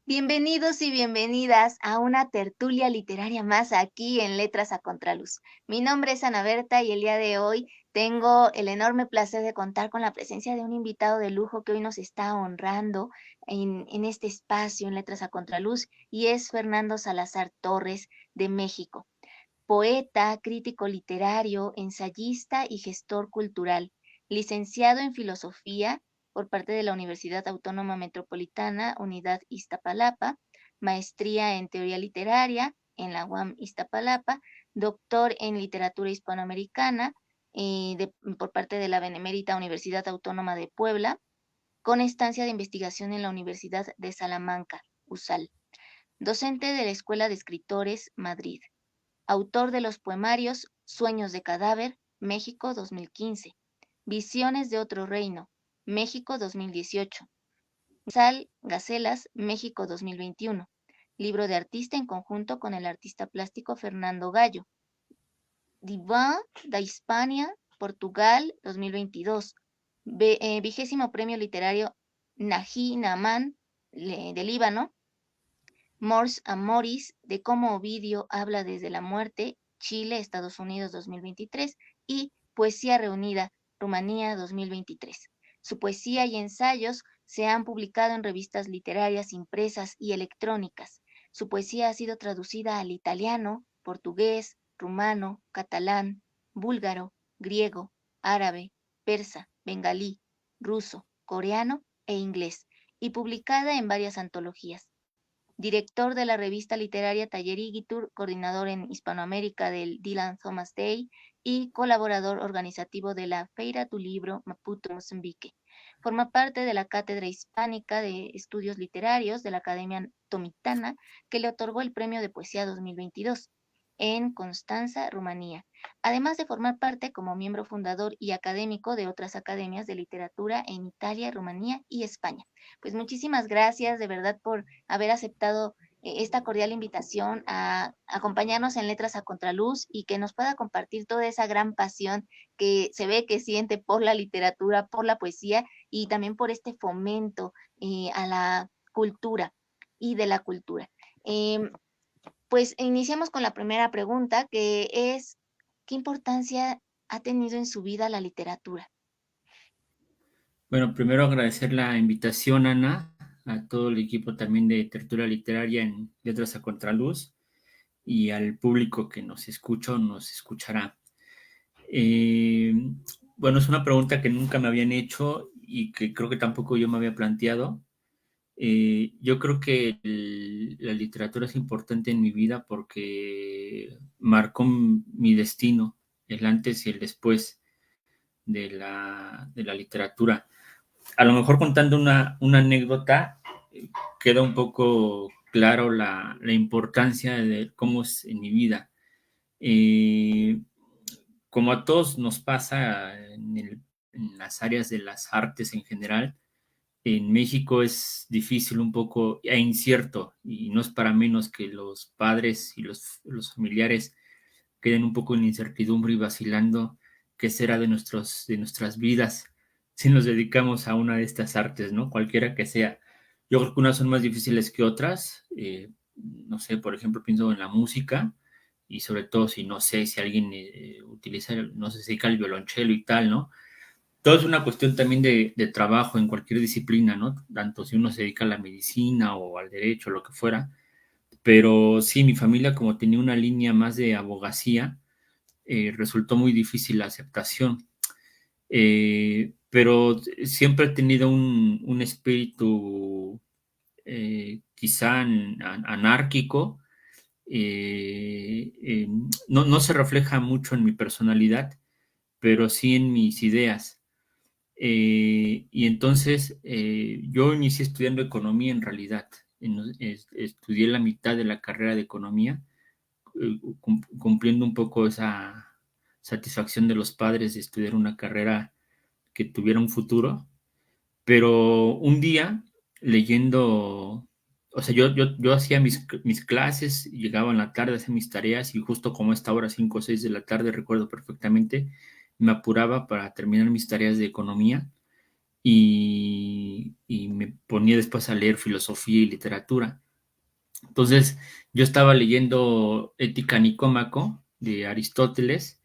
Bienvenidos y bienvenidas a una tertulia literaria más aquí en Letras a Contraluz. Mi nombre es Ana Berta y el día de hoy tengo el enorme placer de contar con la presencia de un invitado de lujo que hoy nos está honrando en este espacio en Letras a Contraluz y es Fernando Salazar Torres de México, poeta, crítico literario, ensayista y gestor cultural, licenciado en Filosofía por parte de la Universidad Autónoma Metropolitana, Unidad Iztapalapa, maestría en Teoría Literaria en la UAM Iztapalapa, doctor en Literatura Hispanoamericana por parte de la Benemérita Universidad Autónoma de Puebla, con estancia de investigación en la Universidad de Salamanca, USAL, docente de la Escuela de Escritores, Madrid, autor de los poemarios Sueños de Cadáver, México 2015, Visiones de otro reino, México 2018, Sal Gacelas, México 2021, libro de artista en conjunto con el artista plástico Fernando Gallo, Diván da Hispania, Portugal 2022, 20º Premio Literario Nají Naamán de Líbano, Mors Amoris, de cómo Ovidio habla desde la muerte, Chile, Estados Unidos 2023, y Poesía Reunida, Rumanía 2023. Su poesía y ensayos se han publicado en revistas literarias impresas y electrónicas. Su poesía ha sido traducida al italiano, portugués, rumano, catalán, búlgaro, griego, árabe, persa, bengalí, ruso, coreano e inglés, y publicada en varias antologías. Director de la revista literaria Taller Igitur, coordinador en Hispanoamérica del Dylan Thomas Day y colaborador organizativo de la Feira do Libro Maputo, Mozambique. Forma parte de la Cátedra Hispánica de Estudios Literarios de la Academia Tomitana, que le otorgó el Premio de Poesía 2022 en Constanza, Rumanía, además de formar parte como miembro fundador y académico de otras academias de literatura en Italia, Rumanía y España. Pues muchísimas gracias de verdad por haber aceptado esta cordial invitación a acompañarnos en Letras a Contraluz y que nos pueda compartir toda esa gran pasión que se ve que siente por la literatura, por la poesía y también por este fomento a la cultura y de la cultura. Pues iniciamos con la primera pregunta, que es, ¿qué importancia ha tenido en su vida la literatura? Bueno, primero agradecer la invitación, Ana, a todo el equipo también de Tertulia Literaria en Letras a Contraluz y al público que nos escucha o nos escuchará. Eh, bueno, es una pregunta que nunca me habían hecho y que creo que tampoco yo me había planteado. Yo creo que la literatura es importante en mi vida porque marcó mi destino, el antes y el después de la literatura. A lo mejor contando una anécdota, queda un poco claro la importancia de cómo es en mi vida. Eh, Como a todos nos pasa en las áreas de las artes en general, en México es difícil un poco e incierto, y no es para menos que los padres y los familiares queden un poco en incertidumbre y vacilando qué será de nuestras vidas si nos dedicamos a una de estas artes, ¿no? Cualquiera que sea. Yo creo que unas son más difíciles que otras. No sé, por ejemplo, pienso en la música y sobre todo si no sé si alguien utiliza, no sé, se dedica al violonchelo y tal, ¿no? Todo es una cuestión también de trabajo en cualquier disciplina, ¿no? Tanto si uno se dedica a la medicina o al derecho, o lo que fuera. Pero sí, mi familia, como tenía una línea más de abogacía, resultó muy difícil la aceptación. Pero siempre he tenido un espíritu quizá anárquico. No se refleja mucho en mi personalidad, pero sí en mis ideas. Y entonces yo inicié estudiando economía en realidad. Estudié la mitad de la carrera de economía, cumpliendo un poco esa satisfacción de los padres de estudiar una carrera que tuviera un futuro. Pero un día, leyendo, o sea, yo hacía mis clases, llegaba en la tarde, hacía mis tareas y justo como a esta hora, 5 o 6 de la tarde, recuerdo perfectamente, me apuraba para terminar mis tareas de economía y me ponía después a leer filosofía y literatura. Entonces, yo estaba leyendo Ética Nicómaco de Aristóteles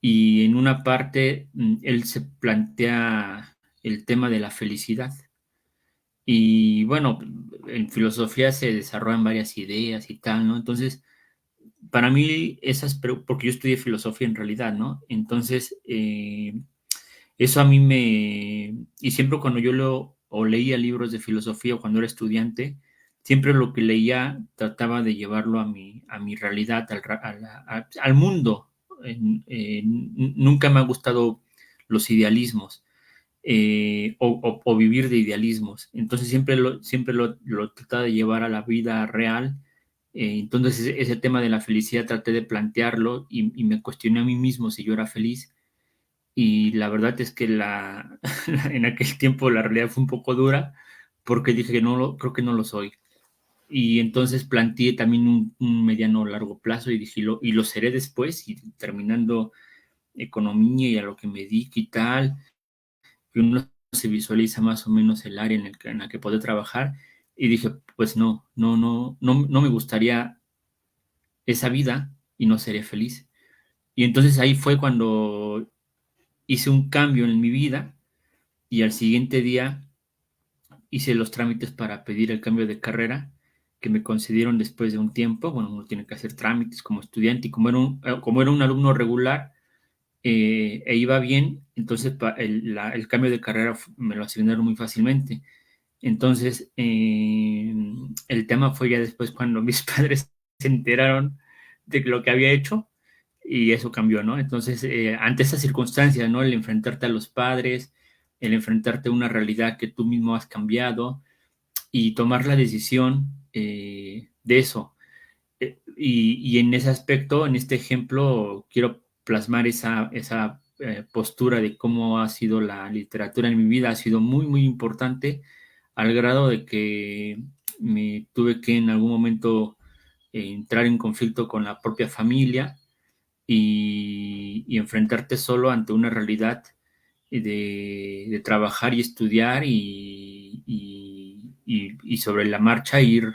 y en una parte él se plantea el tema de la felicidad. Y bueno, en filosofía se desarrollan varias ideas y tal, ¿no? Entonces, para mí, porque yo estudié filosofía en realidad, ¿no? Entonces, eso a mí y siempre cuando yo o leía libros de filosofía o cuando era estudiante, siempre lo que leía trataba de llevarlo a mi realidad, al mundo. Nunca me han gustado los idealismos o vivir de idealismos. Entonces siempre lo trataba de llevar a la vida real. Entonces ese tema de la felicidad traté de plantearlo y me cuestioné a mí mismo si yo era feliz. Y la verdad es que en aquel tiempo la realidad fue un poco dura porque dije que creo que no lo soy. Y entonces planteé también un mediano largo plazo y dije, y lo seré después y terminando economía y a lo que me dedico y tal, y uno se visualiza más o menos el área en la que puede trabajar y dije, pues no me gustaría esa vida y no seré feliz. Y entonces ahí fue cuando hice un cambio en mi vida y al siguiente día hice los trámites para pedir el cambio de carrera que me concedieron después de un tiempo. Bueno, uno tiene que hacer trámites como estudiante y como era un alumno regular e iba bien, entonces el cambio de carrera me lo asignaron muy fácilmente. Entonces, el tema fue ya después cuando mis padres se enteraron de lo que había hecho y eso cambió, ¿no? Entonces, ante esas circunstancias, ¿no? El enfrentarte a los padres, el enfrentarte a una realidad que tú mismo has cambiado y tomar la decisión de eso. Y en ese aspecto, en este ejemplo, quiero plasmar esa postura de cómo ha sido la literatura en mi vida. Ha sido muy, muy importante al grado de que me tuve que en algún momento entrar en conflicto con la propia familia y enfrentarte solo ante una realidad de trabajar y estudiar y sobre la marcha ir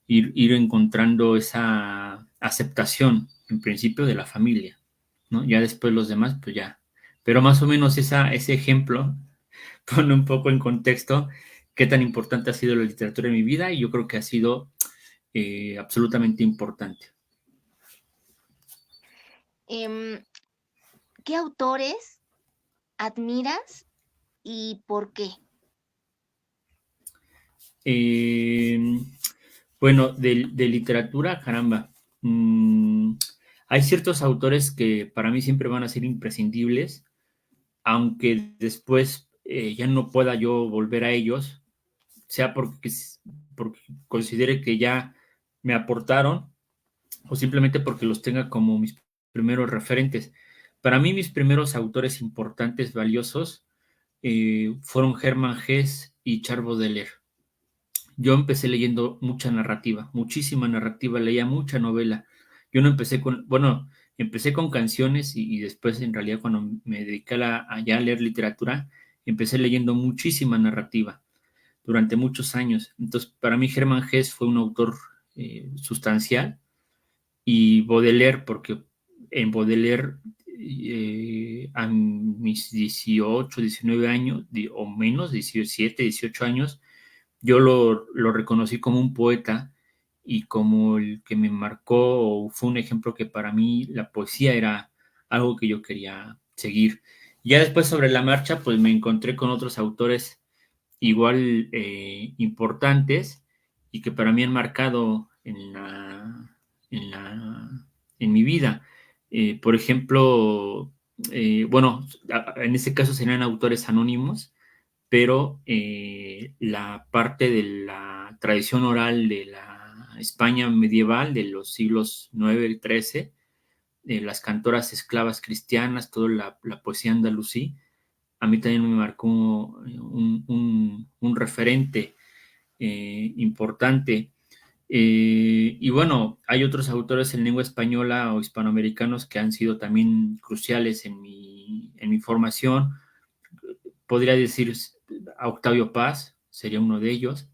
encontrando esa aceptación, en principio, de la familia, ¿no? Ya después los demás, pues ya. Pero más o menos ese ejemplo pone un poco en contexto qué tan importante ha sido la literatura en mi vida y yo creo que ha sido absolutamente importante. Em, ¿Qué autores admiras y por qué? Eh, bueno, de literatura, caramba. Hay ciertos autores que para mí siempre van a ser imprescindibles, aunque después ya no pueda yo volver a ellos, sea porque considere que ya me aportaron o simplemente porque los tenga como mis primeros referentes. Para mí, mis primeros autores importantes, valiosos, fueron Hermann Hesse y Charles Baudelaire. Yo empecé leyendo mucha narrativa, muchísima narrativa, leía mucha novela. Yo no empecé bueno, empecé con canciones y después en realidad cuando me dediqué a ya leer literatura, empecé leyendo muchísima narrativa durante muchos años. Entonces, para mí Hermann Hesse fue un autor sustancial y Baudelaire, porque en Baudelaire a mis 18, 19 años o menos, 17, 18 años, yo lo reconocí como un poeta y como el que me marcó, o fue un ejemplo que para mí la poesía era algo que yo quería seguir. Ya después sobre la marcha, pues me encontré con otros autores igual importantes y que para mí han marcado en, la, en mi vida. Por ejemplo, bueno, en este caso serían autores anónimos, pero la parte de la tradición oral de la España medieval de los siglos 9 y 13, las cantoras esclavas cristianas, toda la poesía andalusí, a mí también me marcó un referente importante. Y bueno, hay otros autores en lengua española o hispanoamericanos que han sido también cruciales en mi formación. Podría decir a Octavio Paz, sería uno de ellos.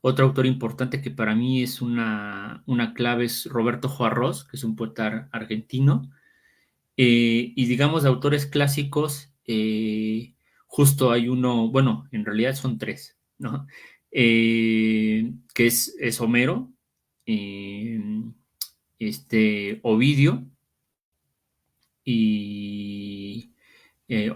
Otro autor importante que para mí es una clave es Roberto Juarros, que es un poeta argentino. Y digamos, de autores clásicos, justo hay uno, bueno, en realidad son tres, ¿no? Que es Homero, eh, Ovidio y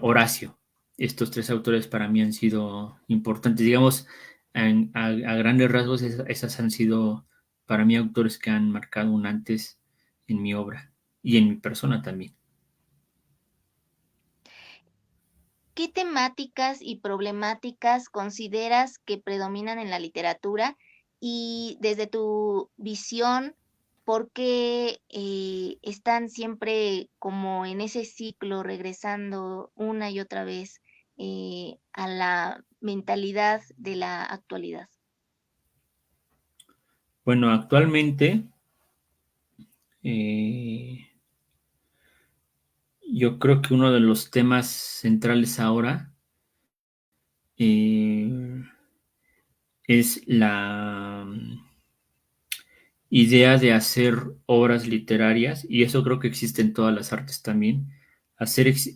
Horacio. Estos tres autores para mí han sido importantes. Digamos, a grandes rasgos, esas han sido para mí autores que han marcado un antes en mi obra y en mi persona también. ¿Qué temáticas y problemáticas consideras que predominan en la literatura? Y desde tu visión, ¿por qué están siempre como en ese ciclo, regresando una y otra vez a la mentalidad de la actualidad? Bueno, actualmente eh, yo creo que uno de los temas centrales ahora eh, es la idea de hacer obras literarias, y eso creo que existe en todas las artes también,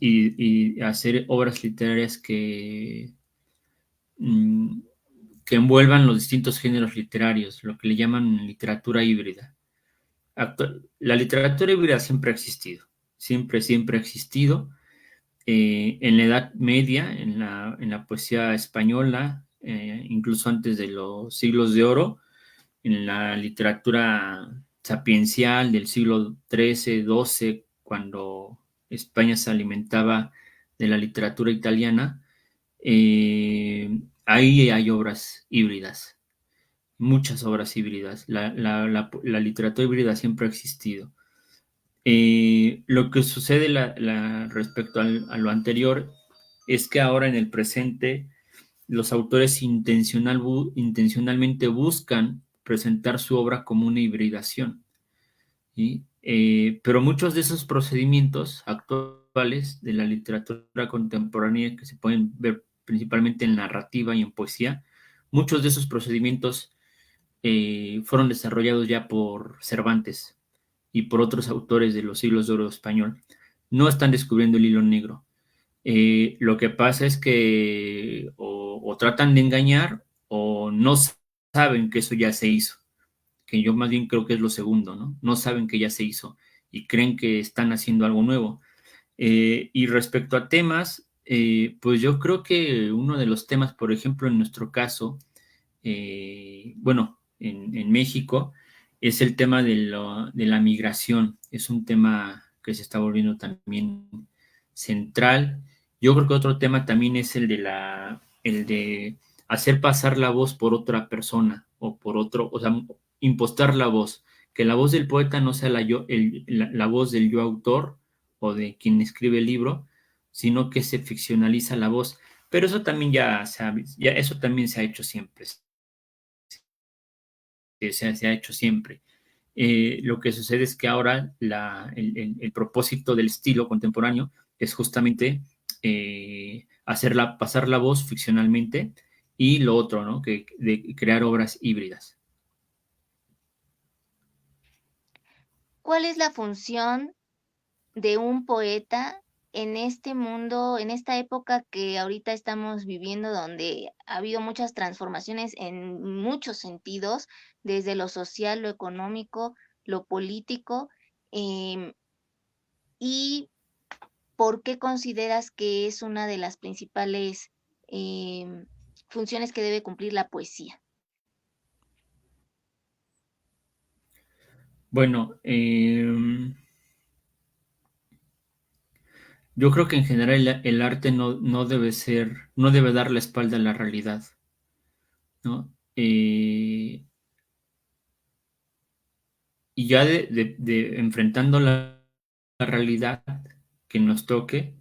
y hacer obras literarias mm, que envuelvan los distintos géneros literarios, lo que le llaman literatura híbrida. La literatura híbrida siempre ha existido, siempre ha existido. En la Edad Media, en la poesía española, incluso antes de los siglos de oro, en la literatura sapiencial del siglo XIII, XII, cuando España se alimentaba de la literatura italiana, ahí hay obras híbridas, muchas obras híbridas. La literatura híbrida siempre ha existido. Lo que sucede respecto a lo anterior es que ahora en el presente los autores intencionalmente buscan presentar su obra como una hibridación, ¿sí? Pero muchos de esos procedimientos actuales de la literatura contemporánea que se pueden ver principalmente en narrativa y en poesía, muchos de esos procedimientos fueron desarrollados ya por Cervantes y por otros autores de los siglos de oro español. No están descubriendo el hilo negro. Lo que pasa es que o tratan de engañar o no saben que eso ya se hizo, que yo más bien creo que es lo segundo, ¿no? No saben que ya se hizo y creen que están haciendo algo nuevo. Y respecto a temas, pues yo creo que uno de los temas, por ejemplo, en nuestro caso, bueno, en México, es el tema de la migración. Es un tema que se está volviendo también central. Yo creo que otro tema también es el de hacer pasar la voz por otra persona o por otro, o sea, impostar la voz, que la voz del poeta no sea la voz del yo autor o de quien escribe el libro, sino que se ficcionaliza la voz. Pero eso también eso también se ha hecho siempre, se ha hecho siempre. Lo que sucede es que ahora el propósito del estilo contemporáneo es justamente pasar la voz ficcionalmente y lo otro, ¿no? De crear obras híbridas. ¿Cuál es la función de un poeta en este mundo, en esta época que ahorita estamos viviendo, donde ha habido muchas transformaciones en muchos sentidos, desde lo social, lo económico, lo político? em, ¿Y por qué consideras que es una de las principales em, funciones que debe cumplir la poesía? Bueno, yo creo que en general el arte no debe dar la espalda a la realidad, ¿no? Y ya enfrentando la realidad que nos toque,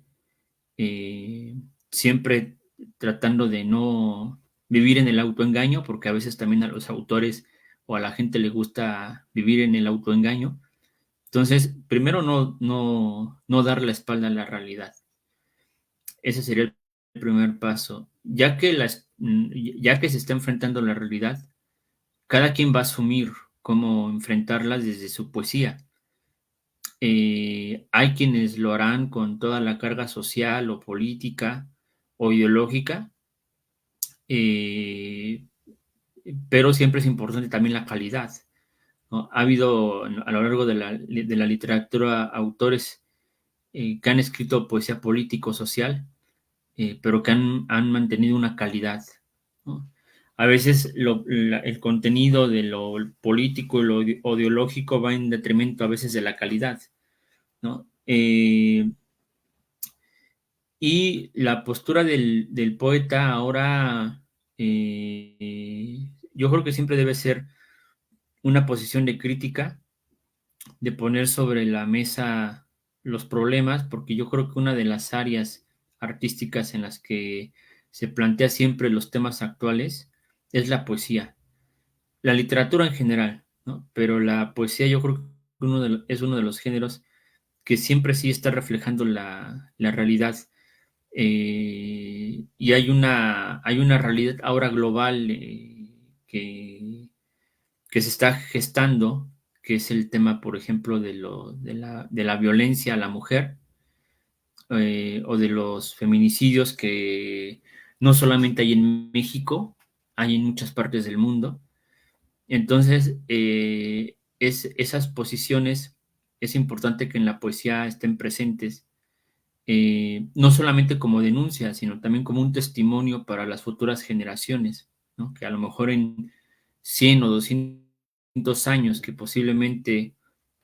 eh, siempre tratando de no vivir en el autoengaño, porque a veces también a los autores o a la gente le gusta vivir en el autoengaño. Entonces, primero no dar la espalda a la realidad. Ese sería el primer paso, ya que se está enfrentando la realidad, cada quien va a asumir cómo enfrentarlas desde su poesía. Hay quienes lo harán con toda la carga social o política o ideológica, eh, pero siempre es importante también la calidad, ¿no? Ha habido a lo largo de la literatura autores que han escrito poesía político-social, pero que han mantenido una calidad, ¿no? A veces el contenido de lo político y lo ideológico va en detrimento a veces de la calidad, ¿no? Y la postura del poeta ahora, yo creo que siempre debe ser una posición de crítica, de poner sobre la mesa los problemas, porque yo creo que una de las áreas artísticas en las que se plantea siempre los temas actuales es la poesía, la literatura en general, ¿no? Pero la poesía yo creo que es uno de los géneros que siempre sí está reflejando la realidad. Y hay una realidad ahora global que se está gestando, que es el tema, por ejemplo, de la violencia a la mujer, o de los feminicidios que no solamente hay en México, hay en muchas partes del mundo. Entonces, esas posiciones es importante que en la poesía estén presentes, no solamente como denuncia, sino también como un testimonio para las futuras generaciones, ¿no? Que a lo mejor en 100 o 200 años, que posiblemente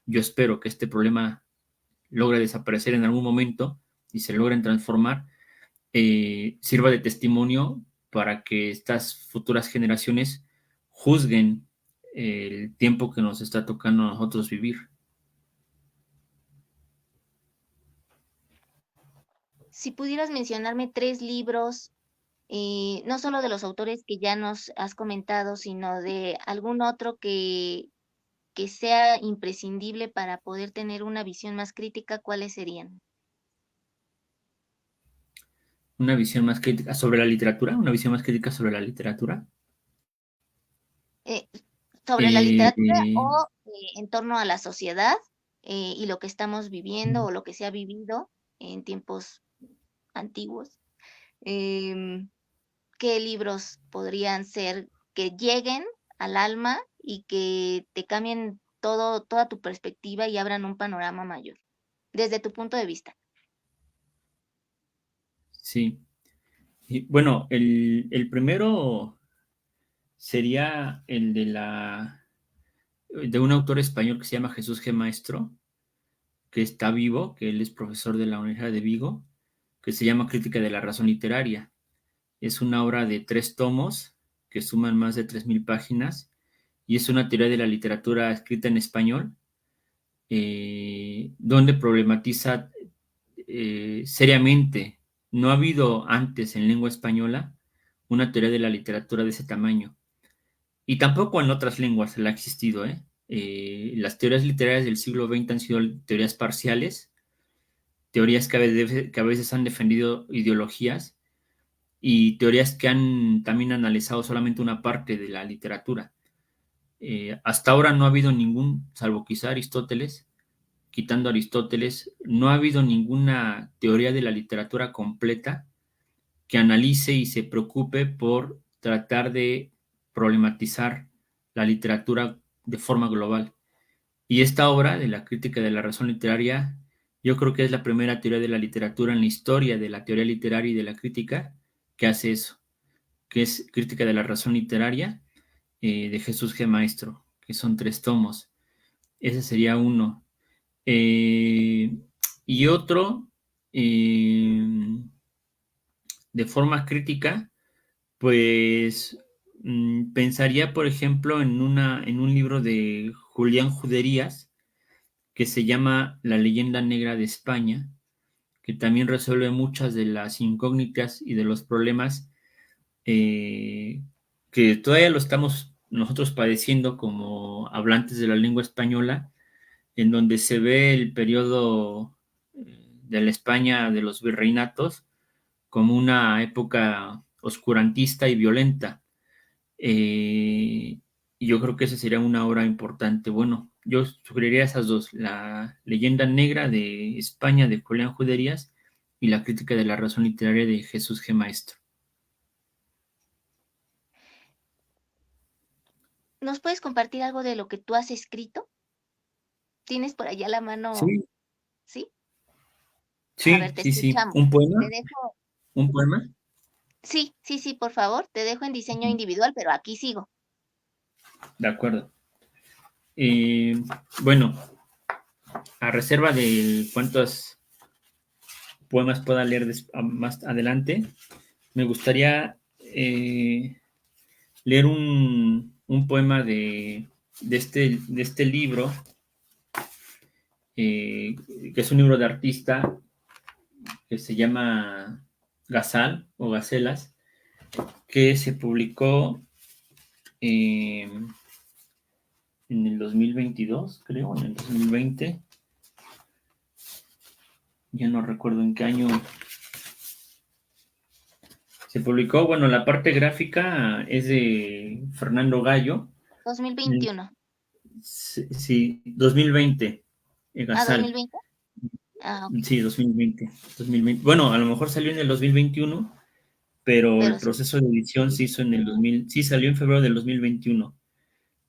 yo espero que este problema logre desaparecer en algún momento y se logren transformar, sirva de testimonio para que estas futuras generaciones juzguen el tiempo que nos está tocando a nosotros vivir. Si pudieras mencionarme 3 libros, no solo de los autores que ya nos has comentado, sino de algún otro que sea imprescindible para poder tener una visión más crítica, ¿cuáles serían? Una visión más crítica sobre la literatura, una visión más crítica sobre la literatura. Eh, Sobre la Eh, literatura o en torno a la sociedad y lo que estamos viviendo o lo que se ha vivido en tiempos antiguos. Em, ¿Qué libros podrían ser que lleguen al alma y que te cambien toda tu perspectiva y abran un panorama mayor, desde tu punto de vista? sí. Y, bueno, el primero sería el de un autor español que se llama Jesús G. Maestro, que está vivo, que él es profesor de la Universidad de Vigo, que se llama Crítica de la Razón Literaria. Es una obra de 3 tomos que suman más de 3000 páginas y es una teoría de la literatura escrita en español, donde problematiza seriamente. No ha habido antes en lengua española una teoría de la literatura de ese tamaño. Y tampoco en otras lenguas la ha existido, ¿eh? Las teorías literarias del siglo XX han sido teorías parciales, teorías que a veces han defendido ideologías y teorías que han también analizado solamente una parte de la literatura. Hasta ahora no ha habido salvo quizá Aristóteles, quitando Aristóteles, no ha habido ninguna teoría de la literatura completa que analice y se preocupe por tratar de problematizar la literatura de forma global. Y esta obra de la crítica de la razón literaria, yo creo que es la primera teoría de la literatura en la historia de la teoría literaria y de la crítica que hace eso, que es Crítica de la razón literaria, de Jesús G. Maestro, que son 3 tomos. Ese sería uno. Eh, y otro, eh, de forma crítica, pues pensaría, por ejemplo, en un libro de Julián Juderías que se llama La leyenda negra de España, que también resuelve muchas de las incógnitas y de los problemas, eh, que todavía lo estamos nosotros padeciendo como hablantes de la lengua española, en donde se ve el periodo de la España de los virreinatos como una época oscurantista y violenta. Y yo creo que esa sería una obra importante. Bueno, yo sugeriría esas dos, La leyenda negra de España de Julián Juderías y La crítica de la razón literaria de Jesús G. Maestro. ¿Nos puedes compartir algo de lo que tú has escrito? ¿Tienes por allá la mano? Sí, ¿Sí? A ver, sí, te sí, sí. escuchamos. ¿Un poema? Te dejo. ¿Un poema? Sí, sí, sí, por favor, te dejo en diseño Ujú. individual, pero aquí sigo. De acuerdo. Eh, bueno, a reserva de cuántos poemas pueda leer más adelante, me gustaría leer un poema de este libro, que es un libro de artista que se llama Gazal o Gacelas, que se publicó eh, en el 2022, creo, en el 2020. Ya no recuerdo en qué año se publicó. Bueno, la parte gráfica es de Fernando Gallo. 2021. Sí, 2020, Ah, Gazal. 2020. Ah, ok. Sí, 2020, 2020. Bueno, a lo mejor salió en el 2021, pero el Pero sí. proceso de edición se hizo en el 2000, sí, salió en febrero del 2021,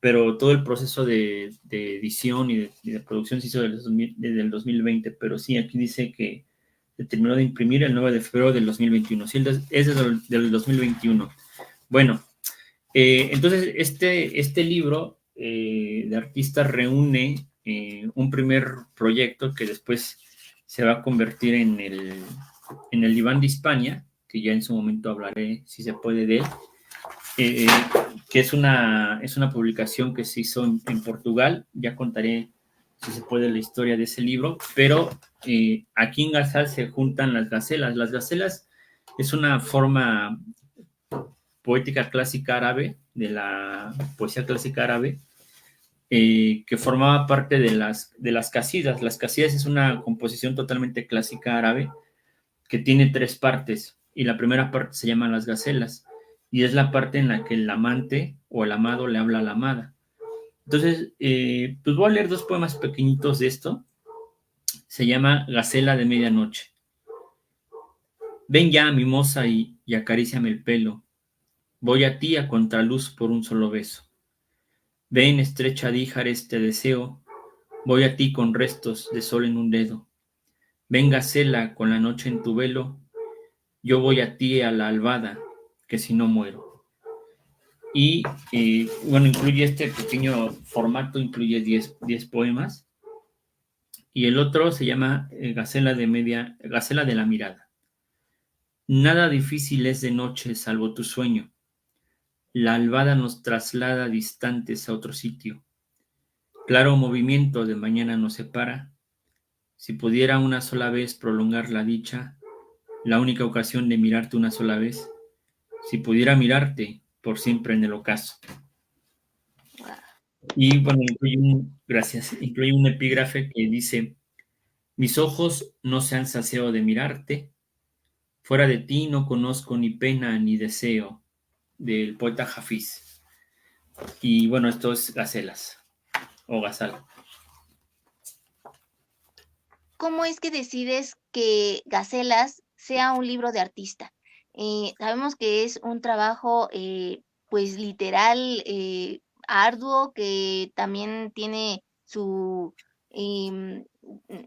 pero todo el proceso de edición y de producción se hizo desde el 2020, pero sí, aquí dice que se terminó de imprimir el 9 de febrero del 2021, sí, es del 2021. Bueno, entonces este libro de artistas reúne un primer proyecto que después se va a convertir en el Diván de Hispania, que ya en su momento hablaré, si se puede, de él, eh, que es una publicación que se hizo en Portugal. Ya contaré, si se puede, la historia de ese libro, pero aquí en Gazal se juntan las gacelas. Las gacelas es una forma poética clásica árabe, de la poesía clásica árabe, que formaba parte de las casidas. Las casidas es una composición totalmente clásica árabe que tiene tres partes, y la primera parte se llama las gacelas, y es la parte en la que el amante o el amado le habla a la amada. Entonces, pues voy a leer dos poemas pequeñitos de esto. Se llama Gacela de Medianoche. Ven ya, mimosa, y acaríciame el pelo. Voy a ti a contraluz por un solo beso. Ven, estrecha díjares, te deseo. Voy a ti con restos de sol en un dedo. Ven, gacela, con la noche en tu velo. Yo voy a ti a la albada, que si no muero. Y bueno, incluye este pequeño formato, incluye 10 poemas. Y el otro se llama Gacela de la mirada. Nada difícil es de noche salvo tu sueño. La albada nos traslada distantes a otro sitio. Claro movimiento de mañana nos separa. Si pudiera una sola vez prolongar la dicha, la única ocasión de mirarte una sola vez, si pudiera mirarte por siempre en el ocaso. Guau. Y bueno, gracias, incluye un epígrafe que dice: mis ojos no se han saciado de mirarte, fuera de ti no conozco ni pena ni deseo, del poeta Hafiz. Y bueno, esto es Gacelas o Gazal. ¿Cómo es que decides que Gacelas sea un libro de artista? Sabemos que es un trabajo, pues literal, arduo, que también tiene su em,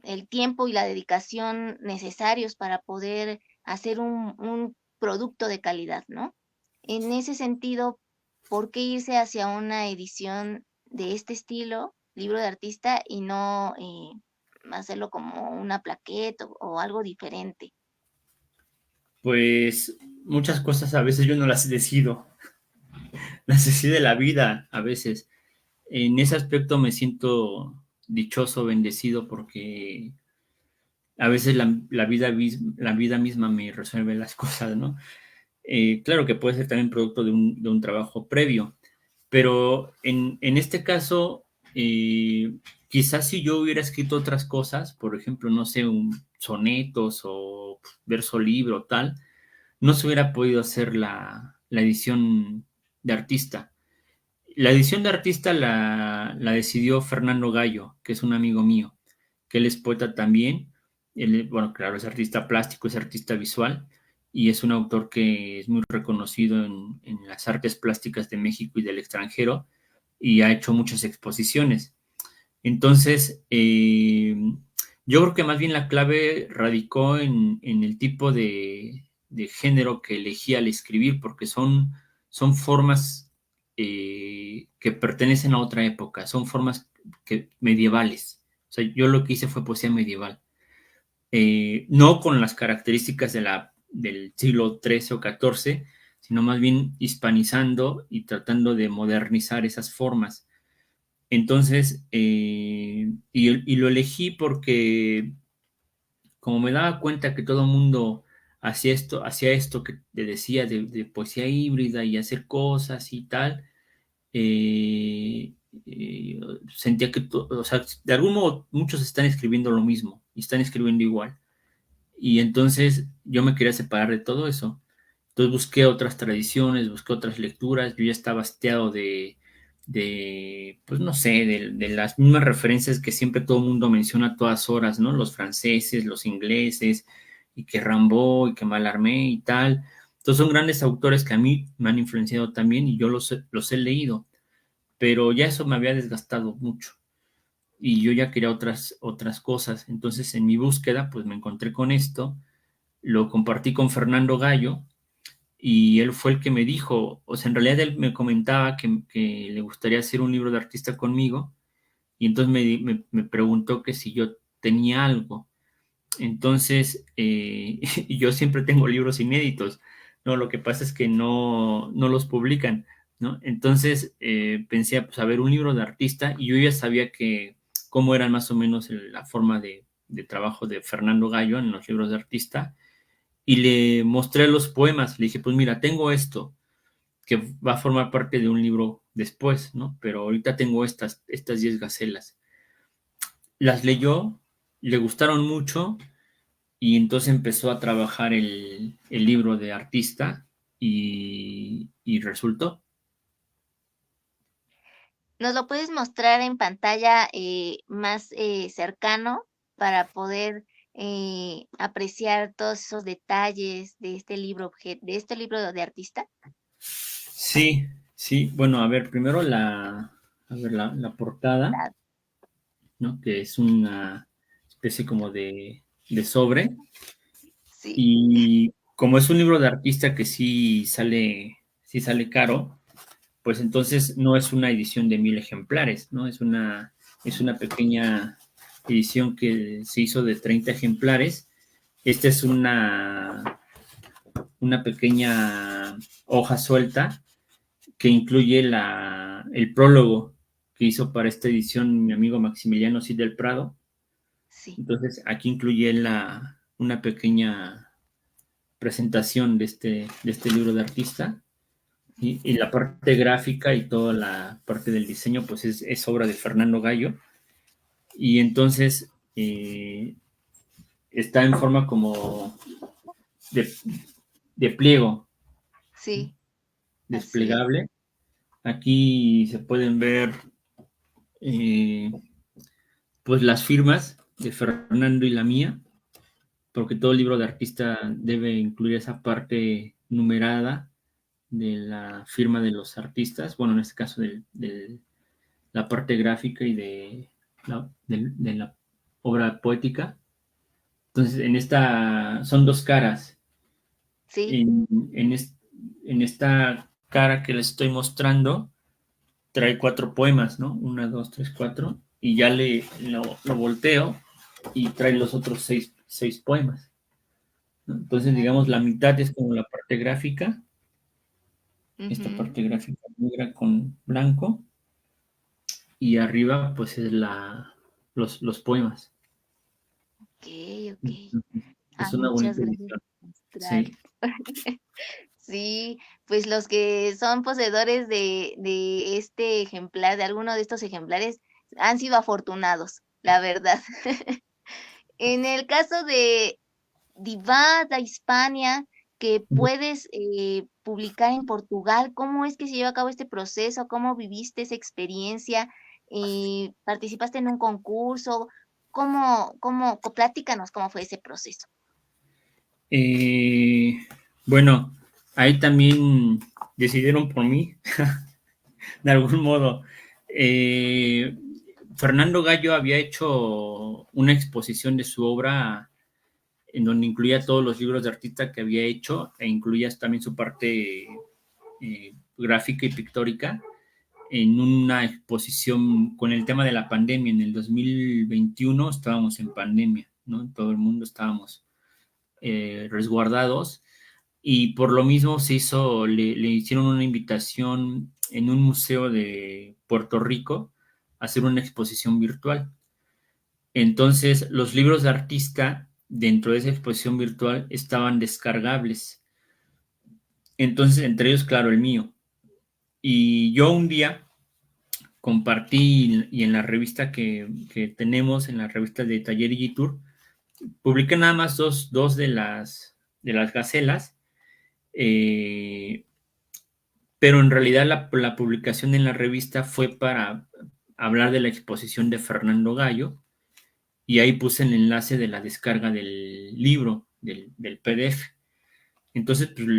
el tiempo y la dedicación necesarios para poder hacer un producto de calidad, ¿no? En ese sentido, ¿por qué irse hacia una edición de este estilo, libro de artista, y no hacerlo como una plaqueta o algo diferente? Pues muchas cosas a veces yo no las decido, las decide la vida a veces. En ese aspecto me siento dichoso, bendecido, porque a veces la vida misma me resuelve las cosas, ¿no? Claro que puede ser también producto de un trabajo previo, pero en este caso, quizás si yo hubiera escrito otras cosas, por ejemplo, no sé, un sonetos o verso libro, tal, no se hubiera podido hacer la edición de artista. La edición de artista la decidió Fernando Gallo, que es un amigo mío, que él es poeta también. Él, bueno, claro, es artista plástico, es artista visual y es un autor que es muy reconocido en las artes plásticas de México y del extranjero y ha hecho muchas exposiciones. Entonces, yo creo que más bien la clave radicó en el tipo de género que elegí al escribir, porque son formas que pertenecen a otra época, son formas medievales. O sea, yo lo que hice fue poesía medieval. No con las características del siglo XIII o XIV, sino más bien hispanizando y tratando de modernizar esas formas. Entonces, y lo elegí porque como me daba cuenta que todo el mundo hacía esto que te decía de poesía híbrida y hacer cosas y tal, eh, eh, sentía que, o sea, de algún modo muchos están escribiendo lo mismo y están escribiendo igual. Y entonces yo me quería separar de todo eso. Entonces busqué otras tradiciones, busqué otras lecturas, yo ya estaba hastiado pues no sé, de las mismas referencias que siempre todo el mundo menciona a todas horas, ¿no? Los franceses, los ingleses, y que Rimbaud, y que Mallarmé y tal. Entonces son grandes autores que a mí me han influenciado también y yo los he leído, pero ya eso me había desgastado mucho y yo ya quería otras cosas. Entonces en mi búsqueda, pues me encontré con esto, lo compartí con Fernando Gallo y él fue el que me dijo, o sea, en realidad él me comentaba que le gustaría hacer un libro de artista conmigo y entonces me preguntó que si yo tenía algo. Entonces, yo siempre tengo libros inéditos, ¿no? Lo que pasa es que no los publican, ¿no? Entonces, pensé, pues, a ver, un libro de artista, y yo ya sabía que cómo era más o menos la forma de trabajo de Fernando Gallo en los libros de artista, y le mostré los poemas, le dije, pues mira, tengo esto, que va a formar parte de un libro después, ¿no? Pero ahorita tengo estas 10 gacelas. Las leyó, le gustaron mucho, y entonces empezó a trabajar el libro de artista y resultó. ¿Nos lo puedes mostrar en pantalla más cercano para poder apreciar todos esos detalles de este libro de este libro de artista? Sí, sí. Bueno, a ver, primero la portada, Ah, ¿no? Que es una especie como de sobre. sí. Y como es un libro de artista que sí sale caro, pues entonces no es una edición de 1000 ejemplares, ¿no? Es una pequeña edición que se hizo de 30 ejemplares. Esta es una pequeña hoja suelta que incluye el prólogo que hizo para esta edición mi amigo Maximiliano Cid del Prado. Sí. Entonces aquí incluye una pequeña presentación de este libro de artista. Y la parte gráfica y toda la parte del diseño, pues es obra de Fernando Gallo. Y entonces está en forma como de, de pliego Sí, así es. desplegable. Aquí se pueden ver eh, pues las firmas de Fernando y la mía, porque todo libro de artista debe incluir esa parte numerada de la firma de los artistas, bueno, en este caso de la parte gráfica y de la obra poética. Entonces, en esta son dos caras. Sí. En esta cara que les estoy mostrando, trae 4 poemas, ¿no? Una, dos, tres, cuatro. Y ya lo volteo y trae los otros seis poemas, ¿no? Entonces, Ah, digamos, la mira. mitad es como la parte gráfica, esta Ujú. parte gráfica negra con blanco, y arriba, pues, es los poemas. Ok, ok. Ah, Es una muchas bonita gracias edición. por mostrar. Sí, Sí, pues los que son poseedores de este ejemplar, de alguno de estos ejemplares, han sido afortunados, la verdad. En el caso de Divá da Hispania, que puedes publicar en Portugal. ¿Cómo es que se lleva a cabo este proceso? ¿Cómo viviste esa experiencia? ¿Participaste en un concurso? Platícanos cómo fue ese proceso? Eh, bueno, ahí también decidieron por mí, de algún modo. Eh, Fernando Gallo había hecho una exposición de su obra en donde incluía todos los libros de artista que había hecho e incluía también su parte gráfica y pictórica en una exposición con el tema de la pandemia. En el 2021 estábamos en pandemia, ¿no? Todo el mundo estábamos resguardados y por lo mismo le hicieron una invitación en un museo de Puerto Rico a hacer una exposición virtual. Entonces, los libros de artista dentro de esa exposición virtual estaban descargables. Entonces, entre ellos, claro, el mío. Y yo un día compartí y en la revista que tenemos, en la revista de Taller y Tour, publiqué nada más dos de las gacelas, eh, pero en realidad la publicación en la revista fue para hablar de la exposición de Fernando Gallo y ahí puse el enlace de la descarga del libro, del PDF. Entonces, pues,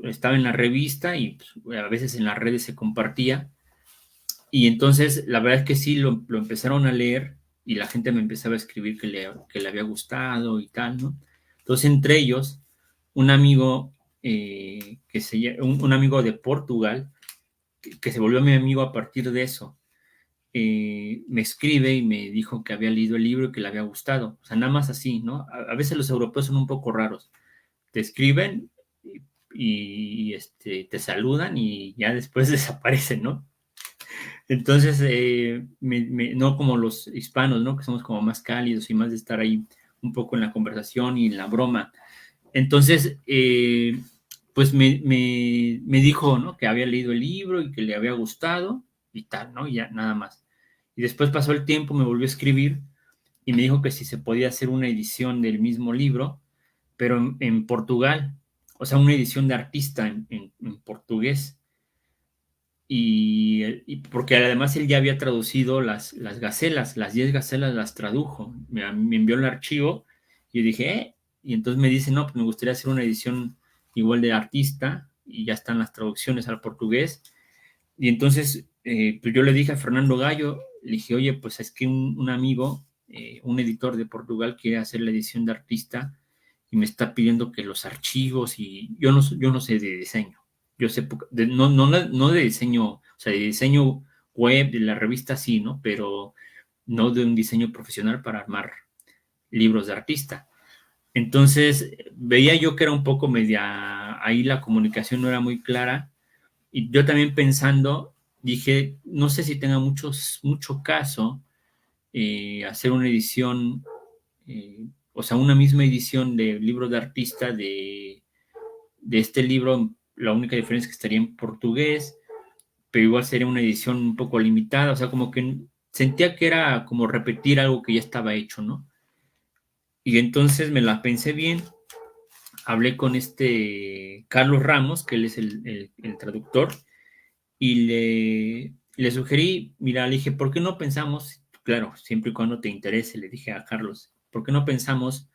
estaba en la revista y pues, a veces en las redes se compartía. Y entonces, la verdad es que sí, lo empezaron a leer y la gente me empezaba a escribir que le había gustado y tal, ¿no? Entonces, entre ellos, un amigo, un amigo de Portugal, que se volvió mi amigo a partir de eso, me escribe y me dijo que había leído el libro y que le había gustado. O sea, nada más así, ¿no? A veces los europeos son un poco raros. Te escriben te saludan y ya después desaparecen, ¿no? Entonces, no como los hispanos, ¿no? Que somos como más cálidos y más de estar ahí un poco en la conversación y en la broma. Entonces, pues me dijo, ¿no? Que había leído el libro y que le había gustado y tal, ¿no? Y ya, nada más. Y después pasó el tiempo, me volvió a escribir y me dijo que si se podía hacer una edición del mismo libro, pero en Portugal, o sea, una edición de artista en portugués. Y porque además él ya había traducido las gacelas, las 10 gacelas las tradujo, me envió el archivo y yo dije, y entonces me dice, no, pues me gustaría hacer una edición igual de artista y ya están las traducciones al portugués. Y entonces pues yo le dije a Fernando Gallo, le dije, oye, pues es que un amigo, un editor de Portugal quiere hacer la edición de artista y me está pidiendo que los archivos y yo no sé de diseño. Yo sé, no de diseño, o sea, de diseño web, de la revista sí, ¿no? Pero no de un diseño profesional para armar libros de artista. Entonces, veía yo que era un poco media, ahí la comunicación no era muy clara y yo también pensando, dije, no sé si tenga mucho caso hacer una edición, o sea, una misma edición de libro de artista de este libro. La única diferencia es que estaría en portugués, pero igual sería una edición un poco limitada, o sea, como que sentía que era como repetir algo que ya estaba hecho, ¿no? Y entonces me la pensé bien, hablé con este Carlos Ramos, que él es el traductor, y le sugerí, mira, le dije, ¿por qué no pensamos, claro, siempre y cuando te interese, le dije a Carlos, ¿por qué no pensamos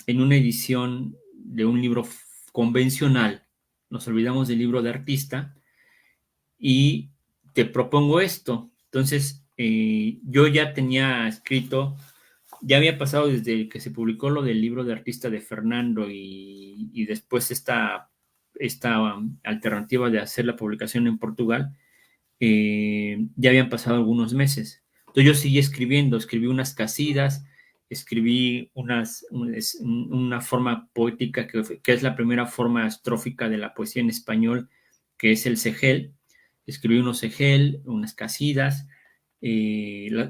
en una edición de un libro convencional? Nos olvidamos del libro de artista y te propongo esto. Entonces, yo ya tenía escrito, ya había pasado desde que se publicó lo del libro de artista de Fernando y después esta alternativa de hacer la publicación en Portugal, ya habían pasado algunos meses. Entonces yo seguí escribiendo, escribí unas casidas, escribí una forma poética que es la primera forma estrófica de la poesía en español, que es el segel. Escribí unos segel, unas casidas,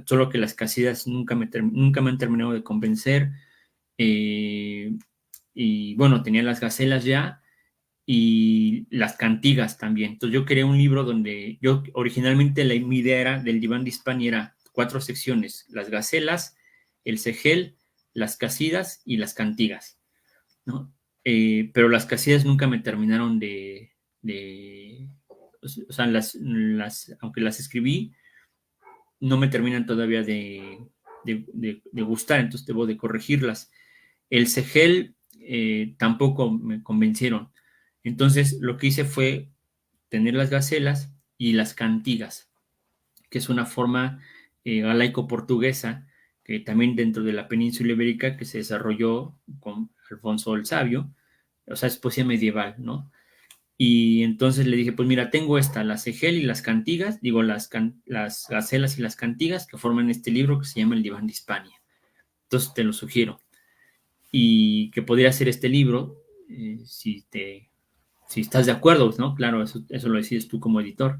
solo que las casidas nunca me han terminado de convencer. eh, y bueno, tenía las gacelas ya y las cantigas también. Entonces yo quería un libro donde yo originalmente mi idea era del diván de Hispania era 4 secciones, las gacelas, el segel, las casidas y las cantigas, ¿no? pero las casillas nunca me terminaron de o sea, aunque las escribí, no me terminan todavía de gustar, entonces debo de corregirlas. El Segel tampoco me convencieron. Entonces lo que hice fue tener las gacelas y las cantigas, que es una forma galaico-portuguesa que también dentro de la península ibérica que se desarrolló con Alfonso el Sabio, o sea, es poesía medieval, ¿no? Y entonces le dije, pues mira, tengo esta, la Segel y las cantigas, digo, las gacelas y las cantigas que forman este libro que se llama el Diván de Hispania. Entonces te lo sugiero. Y que podría ser este libro, si estás de acuerdo, ¿no? Claro, eso lo decides tú como editor.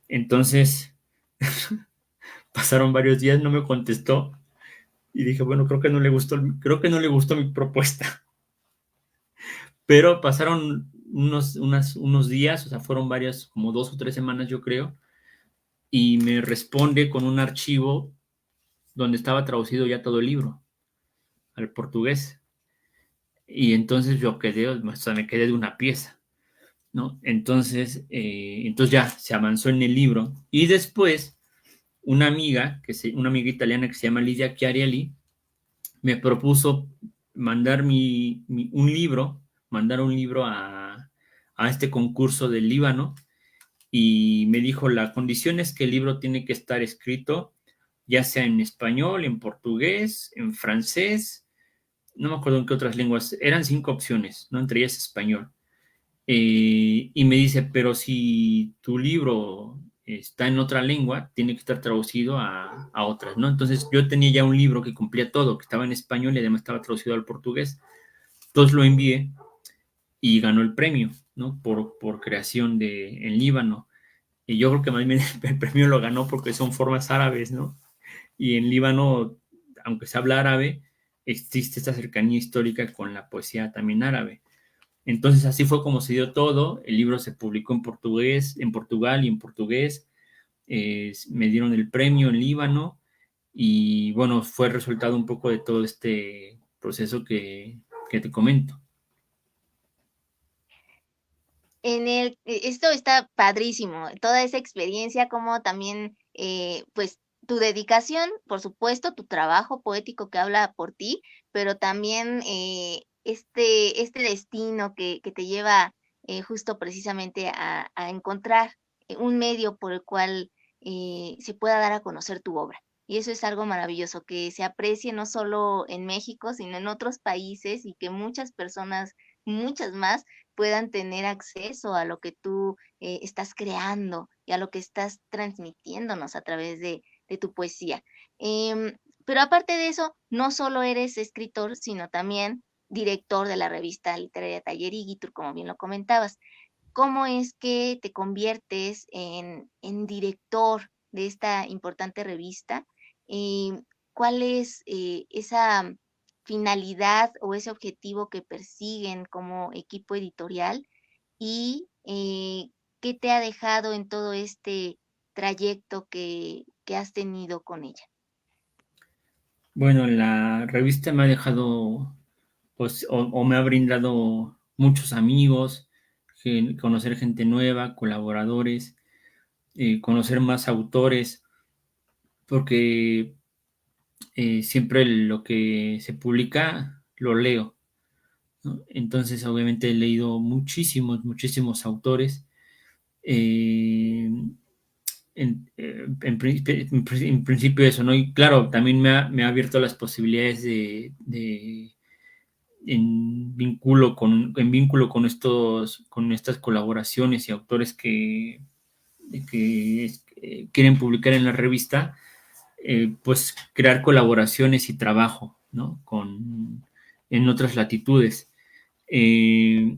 Entonces, pasaron varios días, no me contestó y dije, bueno, creo que no le gustó mi propuesta. Pero pasaron unos días, o sea, fueron varias, como 2 o 3 semanas, yo creo, y me responde con un archivo donde estaba traducido ya todo el libro al portugués. Y entonces yo quedé, o sea, me quedé de una pieza, ¿no? Entonces ya se avanzó en el libro. Y después, una amiga italiana que se llama Lidia Chiarielli, me propuso mandar mandar un libro a este concurso del Líbano y me dijo, la condición es que el libro tiene que estar escrito ya sea en español, en portugués, en francés, no me acuerdo en qué otras lenguas, eran 5 opciones, ¿no? Entre ellas español. Y me dice, pero si tu libro está en otra lengua, tiene que estar traducido a otras, ¿no? Entonces yo tenía ya un libro que cumplía todo, que estaba en español y además estaba traducido al portugués. Entonces lo envié y ganó el premio, ¿no? Por creación en Líbano. Y yo creo que más bien el premio lo ganó porque son formas árabes, ¿no? Y en Líbano, aunque se habla árabe, existe esta cercanía histórica con la poesía también árabe. Entonces así fue como se dio todo. El libro se publicó en portugués, en Portugal y en portugués. Me dieron el premio en Líbano y bueno, fue el resultado un poco de todo este proceso que te comento. Esto está padrísimo, toda esa experiencia, como también, pues, tu dedicación, por supuesto, tu trabajo poético que habla por ti, pero también este destino que te lleva justo precisamente a encontrar un medio por el cual se pueda dar a conocer tu obra. Y eso es algo maravilloso, que se aprecie no solo en México, sino en otros países y que muchas personas, muchas más, puedan tener acceso a lo que tú estás creando y a lo que estás transmitiéndonos a través de tu poesía. Pero aparte de eso, no solo eres escritor, sino también director de la revista literaria Taller Igitur, como bien lo comentabas. ¿Cómo es que te conviertes en director de esta importante revista? ¿Cuál es esa finalidad o ese objetivo que persiguen como equipo editorial? ¿Y qué te ha dejado en todo este trayecto que has tenido con ella? Bueno, la revista me ha dejado, pues, o me ha brindado muchos amigos, conocer gente nueva, colaboradores, conocer más autores, porque siempre lo que se publica lo leo, ¿no? Entonces, obviamente he leído muchísimos autores. eh, en principio eso, ¿no? Y claro, también me ha abierto las posibilidades en vínculo con estas colaboraciones y autores que quieren publicar en la revista, pues crear colaboraciones y trabajo, ¿no? En otras latitudes. Eh,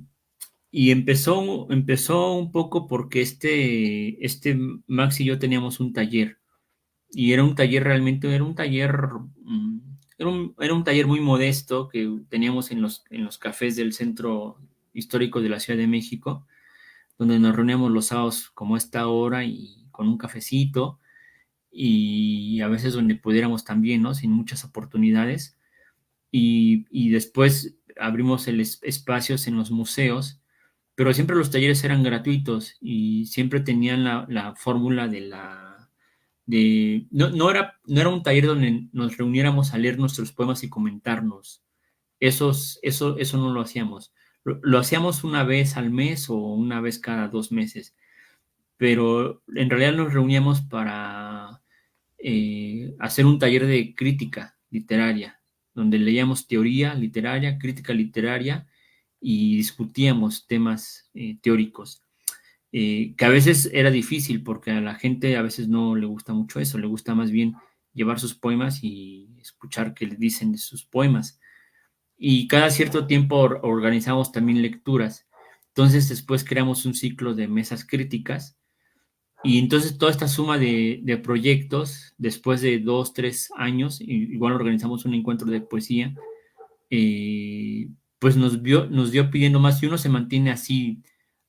y empezó un poco porque Max y yo teníamos un taller. Y era un taller realmente, era un taller muy modesto que teníamos en los cafés del centro histórico de la Ciudad de México, donde nos reuníamos los sábados como a esta hora y con un cafecito y a veces donde pudiéramos también, ¿no? Sin muchas oportunidades. Y después abrimos espacios en los museos, pero siempre los talleres eran gratuitos y siempre tenían la fórmula no era un taller donde nos reuniéramos a leer nuestros poemas y comentarnos. Eso no lo hacíamos. Lo hacíamos una vez al mes o una vez cada 2 meses, pero en realidad nos reuníamos para hacer un taller de crítica literaria, donde leíamos teoría literaria, crítica literaria y discutíamos temas teóricos, que a veces era difícil porque a la gente a veces no le gusta mucho eso, le gusta más bien llevar sus poemas y escuchar qué le dicen de sus poemas. Y cada cierto tiempo organizamos también lecturas. Entonces después creamos un ciclo de mesas críticas y entonces toda esta suma de proyectos, después de 2, 3 años, igual organizamos un encuentro de poesía, pues nos dio pidiendo más. Si uno se mantiene así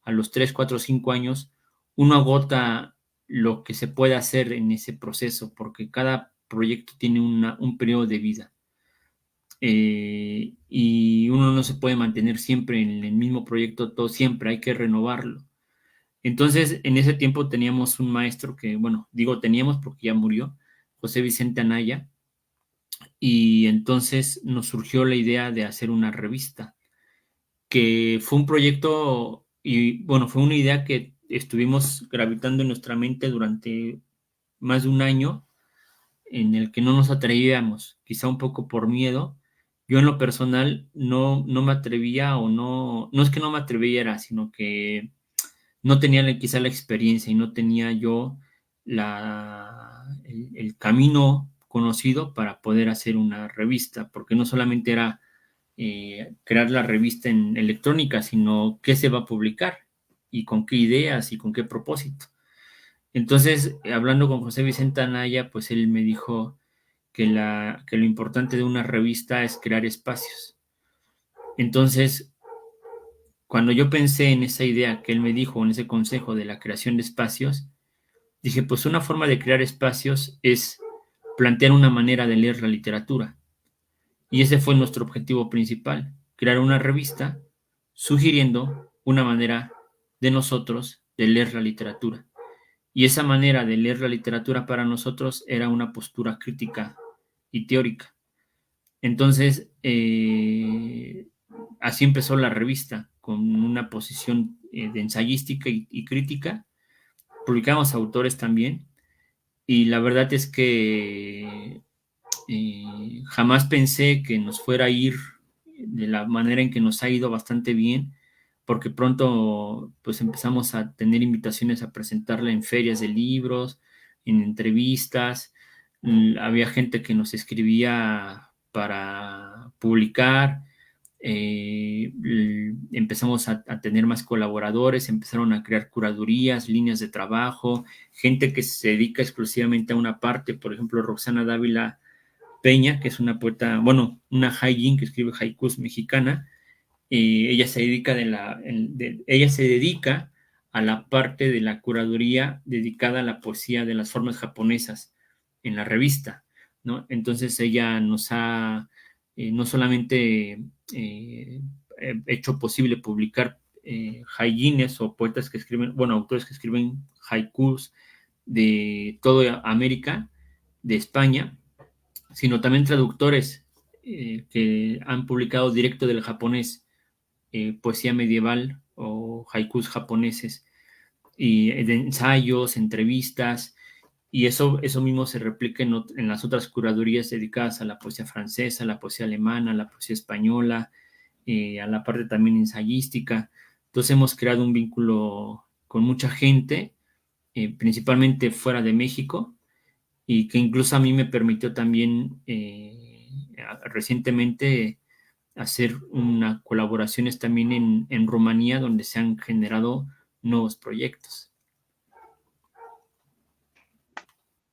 a los 3, 4, 5 años, uno agota lo que se puede hacer en ese proceso, porque cada proyecto tiene un periodo de vida. Y uno no se puede mantener siempre en el mismo proyecto, todo siempre, hay que renovarlo. Entonces, en ese tiempo teníamos un maestro que, bueno, digo teníamos porque ya murió, José Vicente Anaya, y entonces nos surgió la idea de hacer una revista, que fue un proyecto y, bueno, fue una idea que estuvimos gravitando en nuestra mente durante más de un año, en el que no nos atrevíamos, quizá un poco por miedo. Yo en lo personal no me atrevía o no es que no me atreviera, sino que no tenía quizá la experiencia y no tenía yo el camino conocido para poder hacer una revista, porque no solamente era crear la revista en electrónica, sino qué se va a publicar y con qué ideas y con qué propósito. Entonces, hablando con José Vicente Anaya, pues él me dijo que lo importante de una revista es crear espacios. Entonces, cuando yo pensé en esa idea que él me dijo, en ese consejo de la creación de espacios, dije, pues una forma de crear espacios es plantear una manera de leer la literatura. Y ese fue nuestro objetivo principal, crear una revista sugiriendo una manera de nosotros de leer la literatura. Y esa manera de leer la literatura para nosotros era una postura crítica y teórica. Entonces, así empezó la revista, con una posición de ensayística y crítica. Publicamos autores también, y la verdad es que jamás pensé que nos fuera a ir de la manera en que nos ha ido bastante bien, porque pronto pues empezamos a tener invitaciones a presentarla en ferias de libros, en entrevistas. Había gente que nos escribía para publicar. Empezamos a tener más colaboradores, empezaron a crear curadurías, líneas de trabajo, gente que se dedica exclusivamente a una parte. Por ejemplo, Roxana Dávila Peña, que es una poeta, bueno, una haijin que escribe haikus mexicana. Ella se dedica ella se dedica a la parte de la curaduría dedicada a la poesía de las formas japonesas en la revista, ¿no? Entonces ella nos ha no solamente hecho posible publicar haijines o poetas que escriben, bueno, autores que escriben haikus de toda América, de España, sino también traductores que han publicado directo del japonés poesía medieval o haikus japoneses, y de ensayos, entrevistas, y eso mismo se replica en las otras curadurías dedicadas a la poesía francesa, a la poesía alemana, a la poesía española, a la parte también ensayística. Entonces hemos creado un vínculo con mucha gente, principalmente fuera de México, y que incluso a mí me permitió también recientemente hacer una colaboraciones también en Rumanía, donde se han generado nuevos proyectos.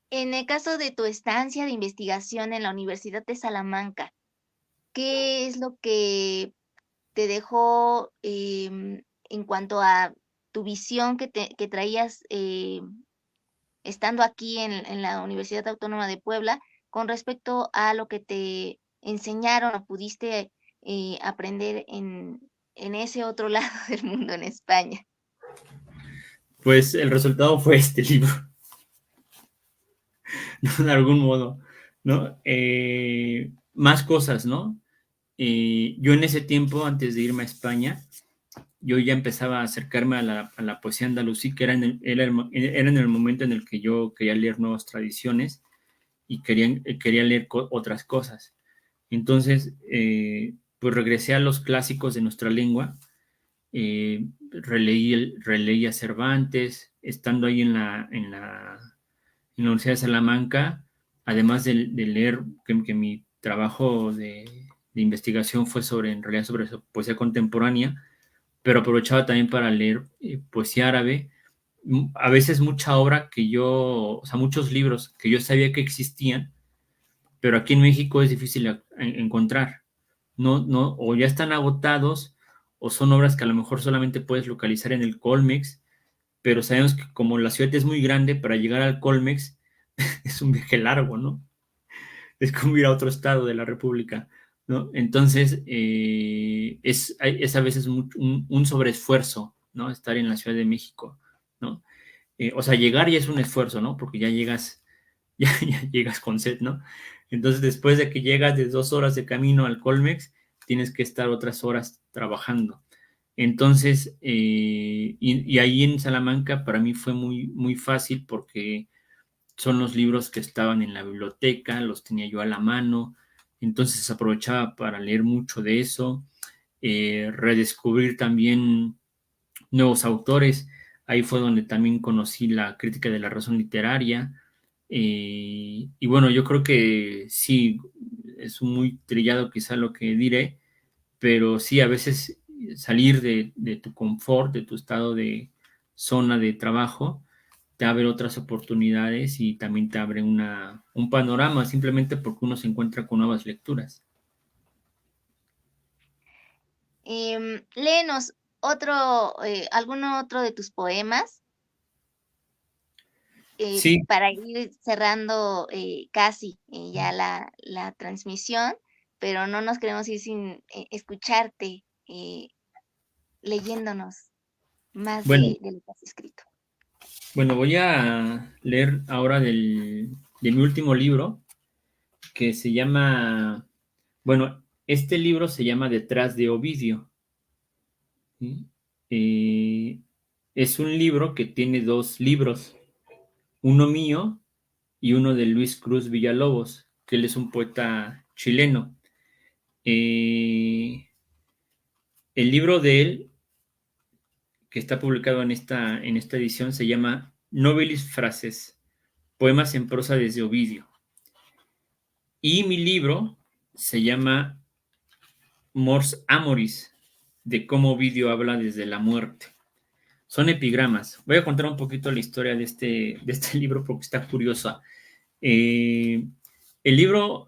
En el caso de tu estancia de investigación en la Universidad de Salamanca, ¿qué es lo que te dejó en cuanto a tu visión que traías estando aquí en la Universidad Autónoma de Puebla con respecto a lo que te enseñaron o pudiste aprender en ese otro lado del mundo, en España? Pues el resultado fue este libro, ¿no? De algún modo, ¿no? Más cosas, ¿no? Yo en ese tiempo, antes de irme a España, yo ya empezaba a acercarme a la poesía andalusí, que era en el momento en el que yo quería leer nuevas tradiciones y quería leer otras cosas. Entonces, pues regresé a los clásicos de nuestra lengua, releí a Cervantes, estando ahí en la Universidad de Salamanca, además de leer, que mi trabajo de investigación fue en realidad sobre poesía contemporánea, pero aprovechaba también para leer poesía árabe, a veces mucha obra o sea, muchos libros que yo sabía que existían, pero aquí en México es difícil encontrar. No, o ya están agotados, o son obras que a lo mejor solamente puedes localizar en el Colmex, pero sabemos que como la ciudad es muy grande, para llegar al Colmex es un viaje largo, ¿no? Es como ir a otro estado de la República, ¿no? Entonces, es a veces un sobreesfuerzo, ¿no? Estar en la Ciudad de México, ¿no? O sea, llegar ya es un esfuerzo, ¿no? Porque ya llegas, ya llegas con sed, ¿no? Entonces, después de que llegas de 2 horas de camino al Colmex, tienes que estar otras horas trabajando. Entonces, y ahí en Salamanca para mí fue muy, muy fácil porque son los libros que estaban en la biblioteca, los tenía yo a la mano, entonces aprovechaba para leer mucho de eso, redescubrir también nuevos autores. Ahí fue donde también conocí la crítica de la razón literaria. Y bueno, yo creo que sí, es muy trillado quizá lo que diré, pero sí, a veces salir de tu confort, de tu estado de zona de trabajo, te abre otras oportunidades y también te abre un panorama, simplemente porque uno se encuentra con nuevas lecturas. Léenos alguno otro de tus poemas Sí, para ir cerrando casi ya la transmisión, pero no nos queremos ir sin escucharte leyéndonos más bueno, de lo que has escrito. bueno, voy a leer ahora de mi último libro, que se llama, bueno, este libro se llama Detrás de Ovidio. ¿Sí? Eh, es un libro que tiene 2 libros, uno mío y uno de Luis Cruz Villalobos, que él es un poeta chileno. Eh, el libro de él, que está publicado en esta edición, se llama Nobilis Frases, Poemas en prosa desde Ovidio. Y mi libro se llama Mors Amoris, de cómo Ovidio habla desde la muerte. Son epigramas. Voy a contar un poquito la historia de este libro porque está curiosa. El libro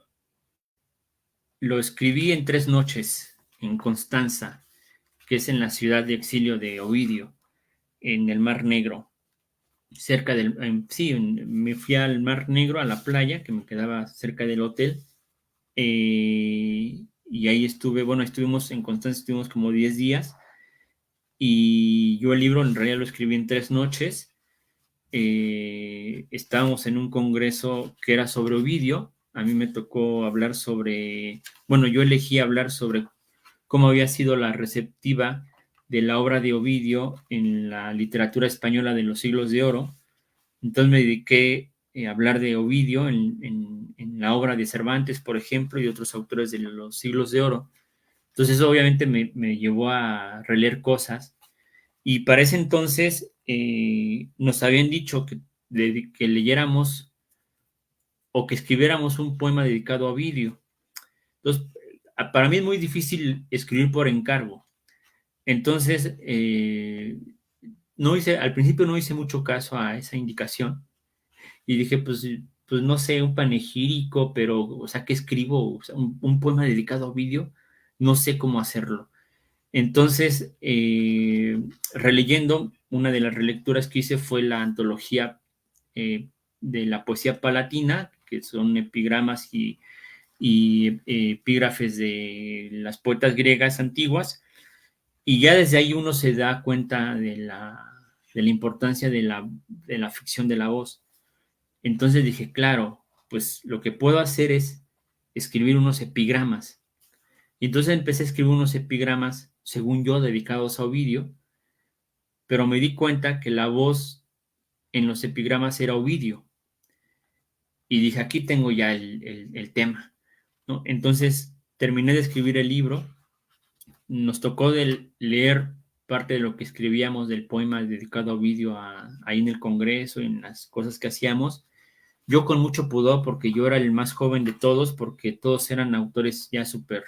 lo escribí en 3 noches en Constanza, que es en la ciudad de exilio de Ovidio, en el Mar Negro, cerca sí, me fui al Mar Negro, a la playa, que me quedaba cerca del hotel, y ahí estuve, bueno, estuvimos en Constanza, estuvimos como 10 días, y yo el libro en realidad lo escribí en 3 noches. Estábamos en un congreso que era sobre Ovidio. A mí me tocó hablar bueno, yo elegí hablar sobre cómo había sido la receptiva de la obra de Ovidio en la literatura española de los siglos de oro. Entonces me dediqué a hablar de Ovidio en la obra de Cervantes, por ejemplo, y otros autores de los siglos de oro. Entonces eso obviamente me llevó a releer cosas y para ese entonces nos habían dicho que leyéramos o que escribiéramos un poema dedicado a Ovidio. Entonces, para mí es muy difícil escribir por encargo. Entonces, al principio no hice mucho caso a esa indicación y dije, pues no sé, un panegírico, pero, o sea, ¿qué escribo? O sea, un poema dedicado a Ovidio, no sé cómo hacerlo. Entonces, releyendo, una de las relecturas que hice fue la antología de la poesía palatina, que son epigramas y y epígrafes de las poetas griegas antiguas, y ya desde ahí uno se da cuenta de la importancia de la ficción de la voz. Entonces dije, claro, pues lo que puedo hacer es escribir unos epigramas. Y entonces empecé a escribir unos epigramas, según yo, dedicados a Ovidio, pero me di cuenta que la voz en los epigramas era Ovidio. Y dije, aquí tengo ya el tema, ¿no? Entonces terminé de escribir el libro, nos tocó leer parte de lo que escribíamos del poema dedicado a Ovidio ahí en el Congreso, en las cosas que hacíamos. Yo con mucho pudor, porque yo era el más joven de todos, porque todos eran autores ya súper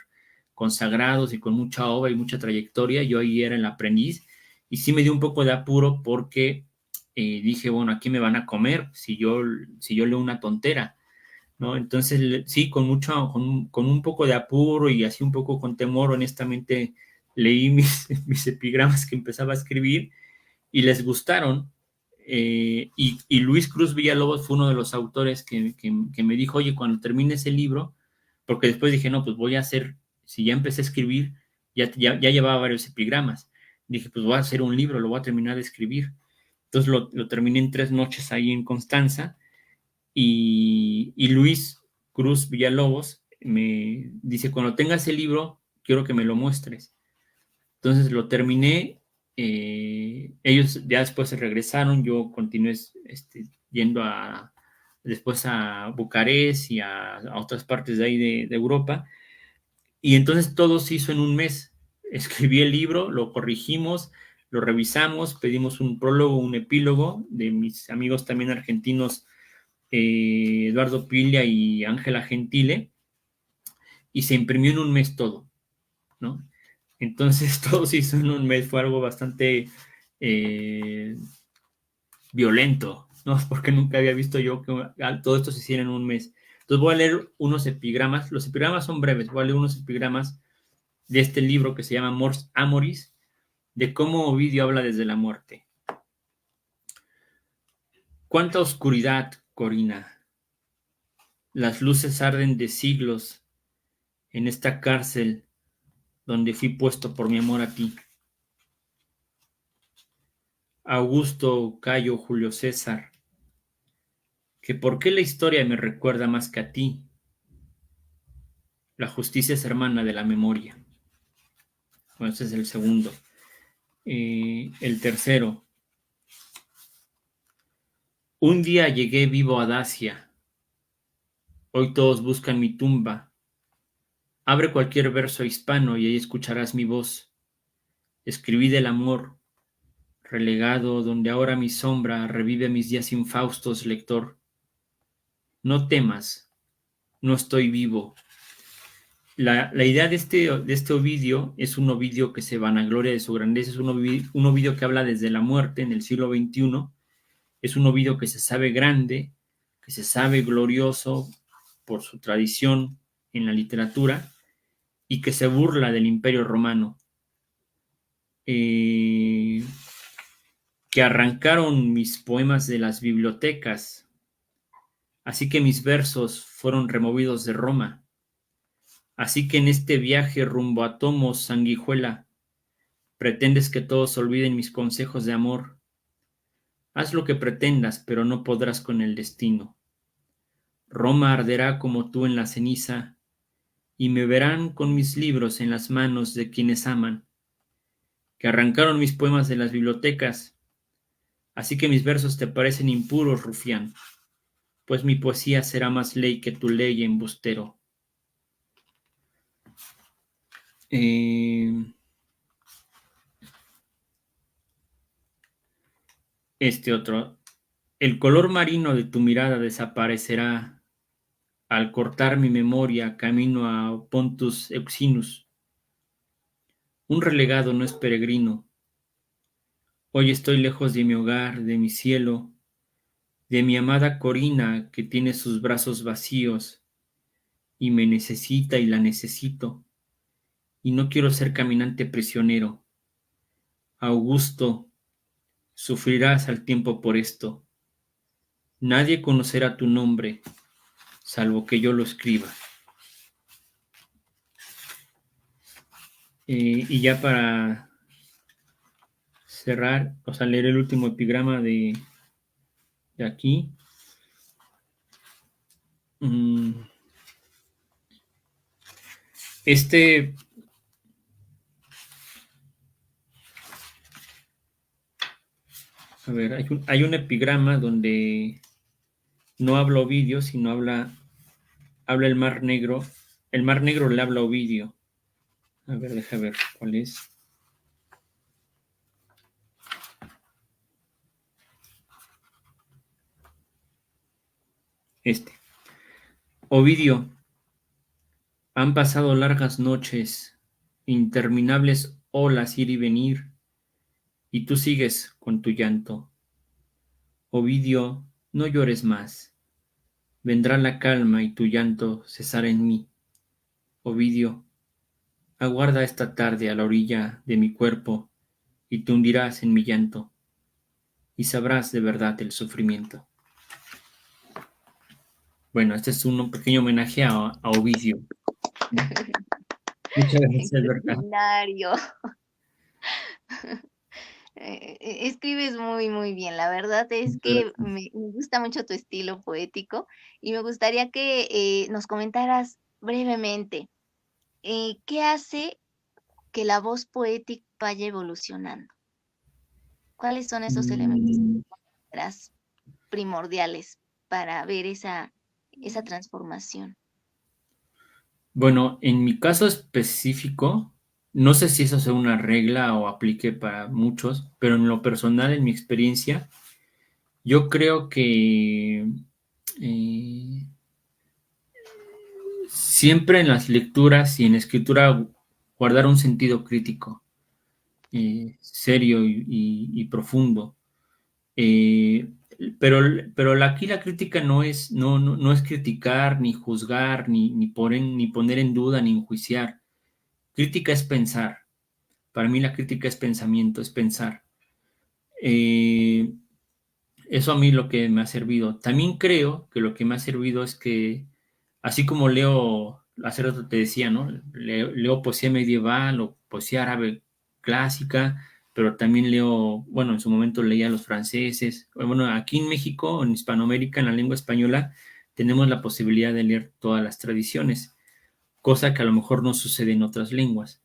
consagrados y con mucha obra y mucha trayectoria. Yo ahí era el aprendiz y sí me dio un poco de apuro porque dije, bueno, aquí me van a comer si yo leo una tontera, ¿no? Entonces, sí, con un poco de apuro y así un poco con temor, honestamente, leí mis epigramas que empezaba a escribir y les gustaron. Y Luis Cruz Villalobos fue uno de los autores que me dijo, oye, cuando termine ese libro, porque después dije, no, pues voy a hacer, si ya empecé a escribir, ya llevaba varios epigramas, dije, pues voy a hacer un libro, lo voy a terminar de escribir. Entonces lo terminé en 3 noches ahí en Constanza y Luis Cruz Villalobos me dice, cuando tengas el libro, quiero que me lo muestres. Entonces lo terminé, ellos ya después se regresaron, yo continué yendo después a Bucarest y a otras partes de ahí de Europa, y entonces todo se hizo en un mes. Escribí el libro, lo corregimos, lo revisamos, pedimos un prólogo, un epílogo de mis amigos también argentinos, Eduardo Piglia y Ángela Gentile, y se imprimió en un mes todo, ¿no? Entonces todo se hizo en un mes, fue algo bastante eh, violento, ¿no? Porque nunca había visto yo que todo esto se hiciera en un mes. Entonces voy a leer unos epigramas, los epigramas son breves, voy a leer unos epigramas de este libro que se llama Mors Amoris, de cómo Ovidio habla desde la muerte. Cuánta oscuridad, Corina. Las luces arden de siglos en esta cárcel donde fui puesto por mi amor a ti. Augusto, Cayo, Julio César, que por qué la historia me recuerda más que a ti. La justicia es hermana de la memoria. Bueno, ese es el segundo. El tercero. Un día llegué vivo a Dacia. Hoy todos buscan mi tumba. Abre cualquier verso hispano y ahí escucharás mi voz. Escribí del amor, relegado donde ahora mi sombra revive mis días infaustos, lector. No temas, no estoy vivo. La idea de este Ovidio es un Ovidio que se vanagloria de su grandeza, es un Ovidio que habla desde la muerte en el siglo XXI, es un Ovidio que se sabe grande, que se sabe glorioso por su tradición en la literatura y que se burla del Imperio Romano. Que arrancaron mis poemas de las bibliotecas, así que mis versos fueron removidos de Roma. Así que en este viaje rumbo a Tomos, sanguijuela, pretendes que todos olviden mis consejos de amor. Haz lo que pretendas, pero no podrás con el destino. Roma arderá como tú en la ceniza, y me verán con mis libros en las manos de quienes aman, que arrancaron mis poemas de las bibliotecas. Así que mis versos te parecen impuros, rufián, pues mi poesía será más ley que tu ley, embustero. Este otro. El color marino de tu mirada desaparecerá al cortar mi memoria camino a Pontus Euxinus. Un relegado no es peregrino. Hoy estoy lejos de mi hogar, de mi cielo, de mi amada Corina que tiene sus brazos vacíos y me necesita y la necesito. Y no quiero ser caminante prisionero. Augusto, sufrirás al tiempo por esto. Nadie conocerá tu nombre, salvo que yo lo escriba. Y ya para cerrar, o sea, leer el último epigrama de aquí. Este, a ver, hay un epigrama donde no habla Ovidio, sino habla el Mar Negro. El Mar Negro le habla a Ovidio. A ver, deja ver cuál es. Este. Ovidio, han pasado largas noches, interminables olas ir y venir, y tú sigues con tu llanto. Ovidio, no llores más. Vendrá la calma y tu llanto cesará en mí. Ovidio, aguarda esta tarde a la orilla de mi cuerpo y te hundirás en mi llanto y sabrás de verdad el sufrimiento. Bueno, este es un pequeño homenaje a Ovidio. Muchas gracias, Berta. Extraordinario. Escribes muy, muy bien. La verdad es que me gusta mucho tu estilo poético y me gustaría que nos comentaras brevemente qué hace que la voz poética vaya evolucionando. ¿Cuáles son esos elementos que Mm, consideras primordiales para ver esa transformación? Bueno, en mi caso específico, no sé si eso sea una regla o aplique para muchos, pero en lo personal, en mi experiencia, yo creo que eh, siempre en las lecturas y en escritura guardar un sentido crítico, serio y profundo. Eh, pero aquí la crítica no es criticar, ni juzgar, ni poner en duda, ni enjuiciar. Crítica es pensar. Para mí la crítica es pensamiento, es pensar. Eh, Eso a mí lo que me ha servido. También creo que lo que me ha servido es que, así como leo, hace rato te decía, ¿no? Leo poesía medieval o poesía árabe clásica, pero también leo, bueno, en su momento leía a los franceses. Bueno, aquí en México, en Hispanoamérica, en la lengua española, tenemos la posibilidad de leer todas las tradiciones, cosa que a lo mejor no sucede en otras lenguas.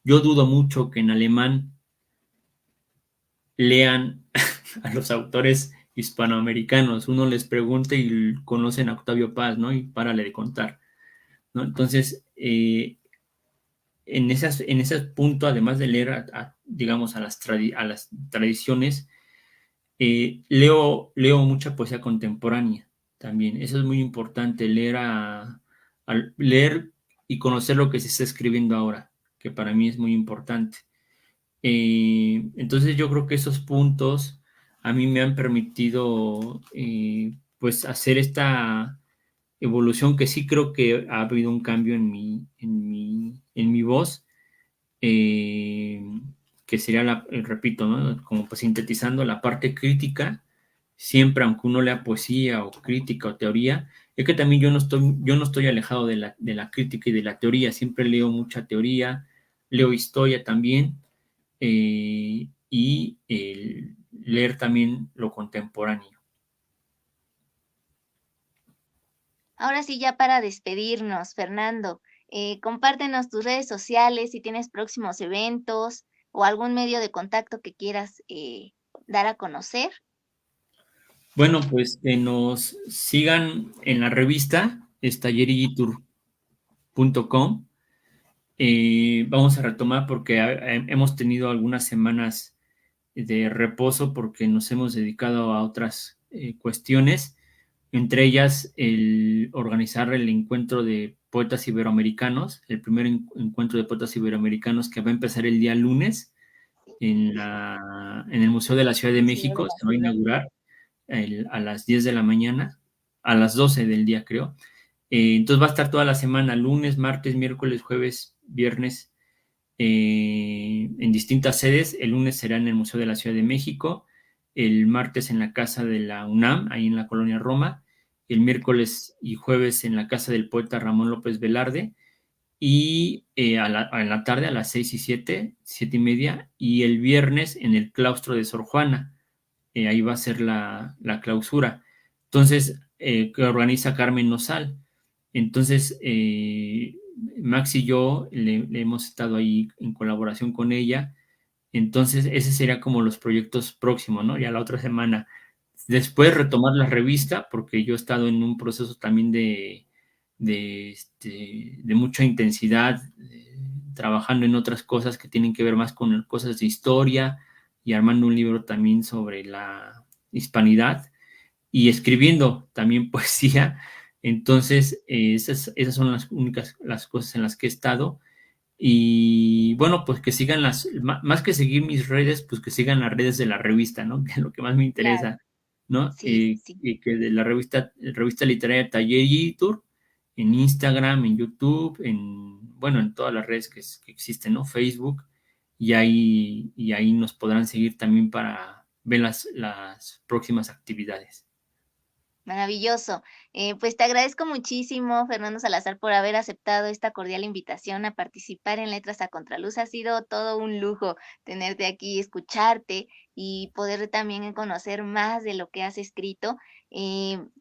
Yo dudo mucho que en alemán lean a los autores hispanoamericanos. Uno les pregunta y conocen a Octavio Paz, ¿no? Y párale de contar, ¿no? Entonces, en ese punto, además de leer, digamos, a las tradiciones, leo mucha poesía contemporánea también. Eso es muy importante, leer y conocer lo que se está escribiendo ahora, que para mí es muy importante. Entonces yo creo que esos puntos a mí me han permitido pues hacer esta evolución que sí creo que ha habido un cambio en mi voz, eh, que sería repito, ¿no? Como pues sintetizando la parte crítica, siempre aunque uno lea poesía o crítica o teoría, es que también yo no estoy alejado de la crítica y de la teoría, siempre leo mucha teoría, leo historia también, y leer también lo contemporáneo. Ahora sí, ya para despedirnos, Fernando, compártenos tus redes sociales, si tienes próximos eventos o algún medio de contacto que quieras dar a conocer. Bueno, pues que nos sigan en la revista, es tallerillitur.com. Vamos a retomar porque hemos tenido algunas semanas de reposo porque nos hemos dedicado a otras cuestiones, entre ellas el organizar el encuentro de poetas iberoamericanos, el primer encuentro de poetas iberoamericanos que va a empezar el día lunes en el Museo de la Ciudad de Ciudad de México, la se va a Ciudad. inaugurar a las 10 de la mañana, a las 12 del día creo. Entonces va a estar toda la semana, lunes, martes, miércoles, jueves, viernes, en distintas sedes. El lunes será en el Museo de la Ciudad de México, el martes en la Casa de la UNAM, ahí en la Colonia Roma, el miércoles y jueves en la Casa del Poeta Ramón López Velarde, y en la tarde a las 6 y 7, 7:30, y el viernes en el claustro de Sor Juana. Ahí va a ser la clausura. Entonces, que organiza Carmen Nosal. Entonces, Max y yo le hemos estado ahí en colaboración con ella. Entonces, ese sería como los proyectos próximos, ¿no? Ya la otra semana. Después retomar la revista, porque yo he estado en un proceso también de mucha intensidad, trabajando en otras cosas que tienen que ver más con cosas de historia y armando un libro también sobre la hispanidad y escribiendo también poesía. Entonces, esas son las únicas las cosas en las que he estado. Y bueno, pues que sigan más que seguir mis redes, pues que sigan las redes de la revista, ¿no? Que es lo que más me Claro, interesa, ¿no? sí, sí, sí. Y que de la revista literaria Taller y Tour, en Instagram, en YouTube, bueno, en todas las redes que existen, ¿no? Facebook, y ahí nos podrán seguir también para ver las próximas actividades. Maravilloso. Pues te agradezco muchísimo, Fernando Salazar, por haber aceptado esta cordial invitación a participar en Letras a Contraluz. Ha sido todo un lujo tenerte aquí, escucharte y poder también conocer más de lo que has escrito.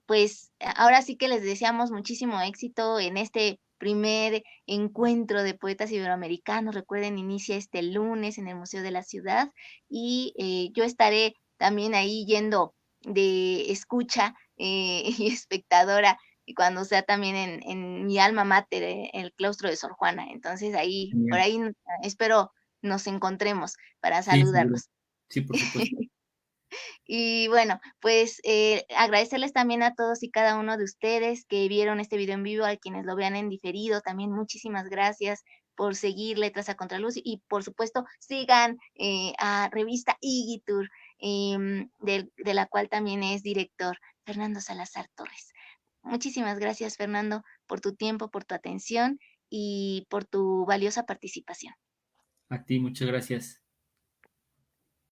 Pues ahora sí que les deseamos muchísimo éxito en este primer encuentro de poetas iberoamericanos. Recuerden, inicia este lunes en el Museo de la Ciudad y yo estaré también ahí yendo de escucha y espectadora, y cuando sea también en mi alma mater, el claustro de Sor Juana. Entonces ahí, por Genial. ahí espero nos encontremos para Sí, seguro. saludarnos. Sí, por supuesto. Y bueno, pues agradecerles también a todos y cada uno de ustedes que vieron este video en vivo, a quienes lo vean en diferido, también muchísimas gracias por seguir Letras a Contraluz y por supuesto sigan a Revista Igitur, de la cual también es director Fernando Salazar Torres. Muchísimas gracias, Fernando, por tu tiempo, por tu atención y por tu valiosa participación. A ti, muchas gracias.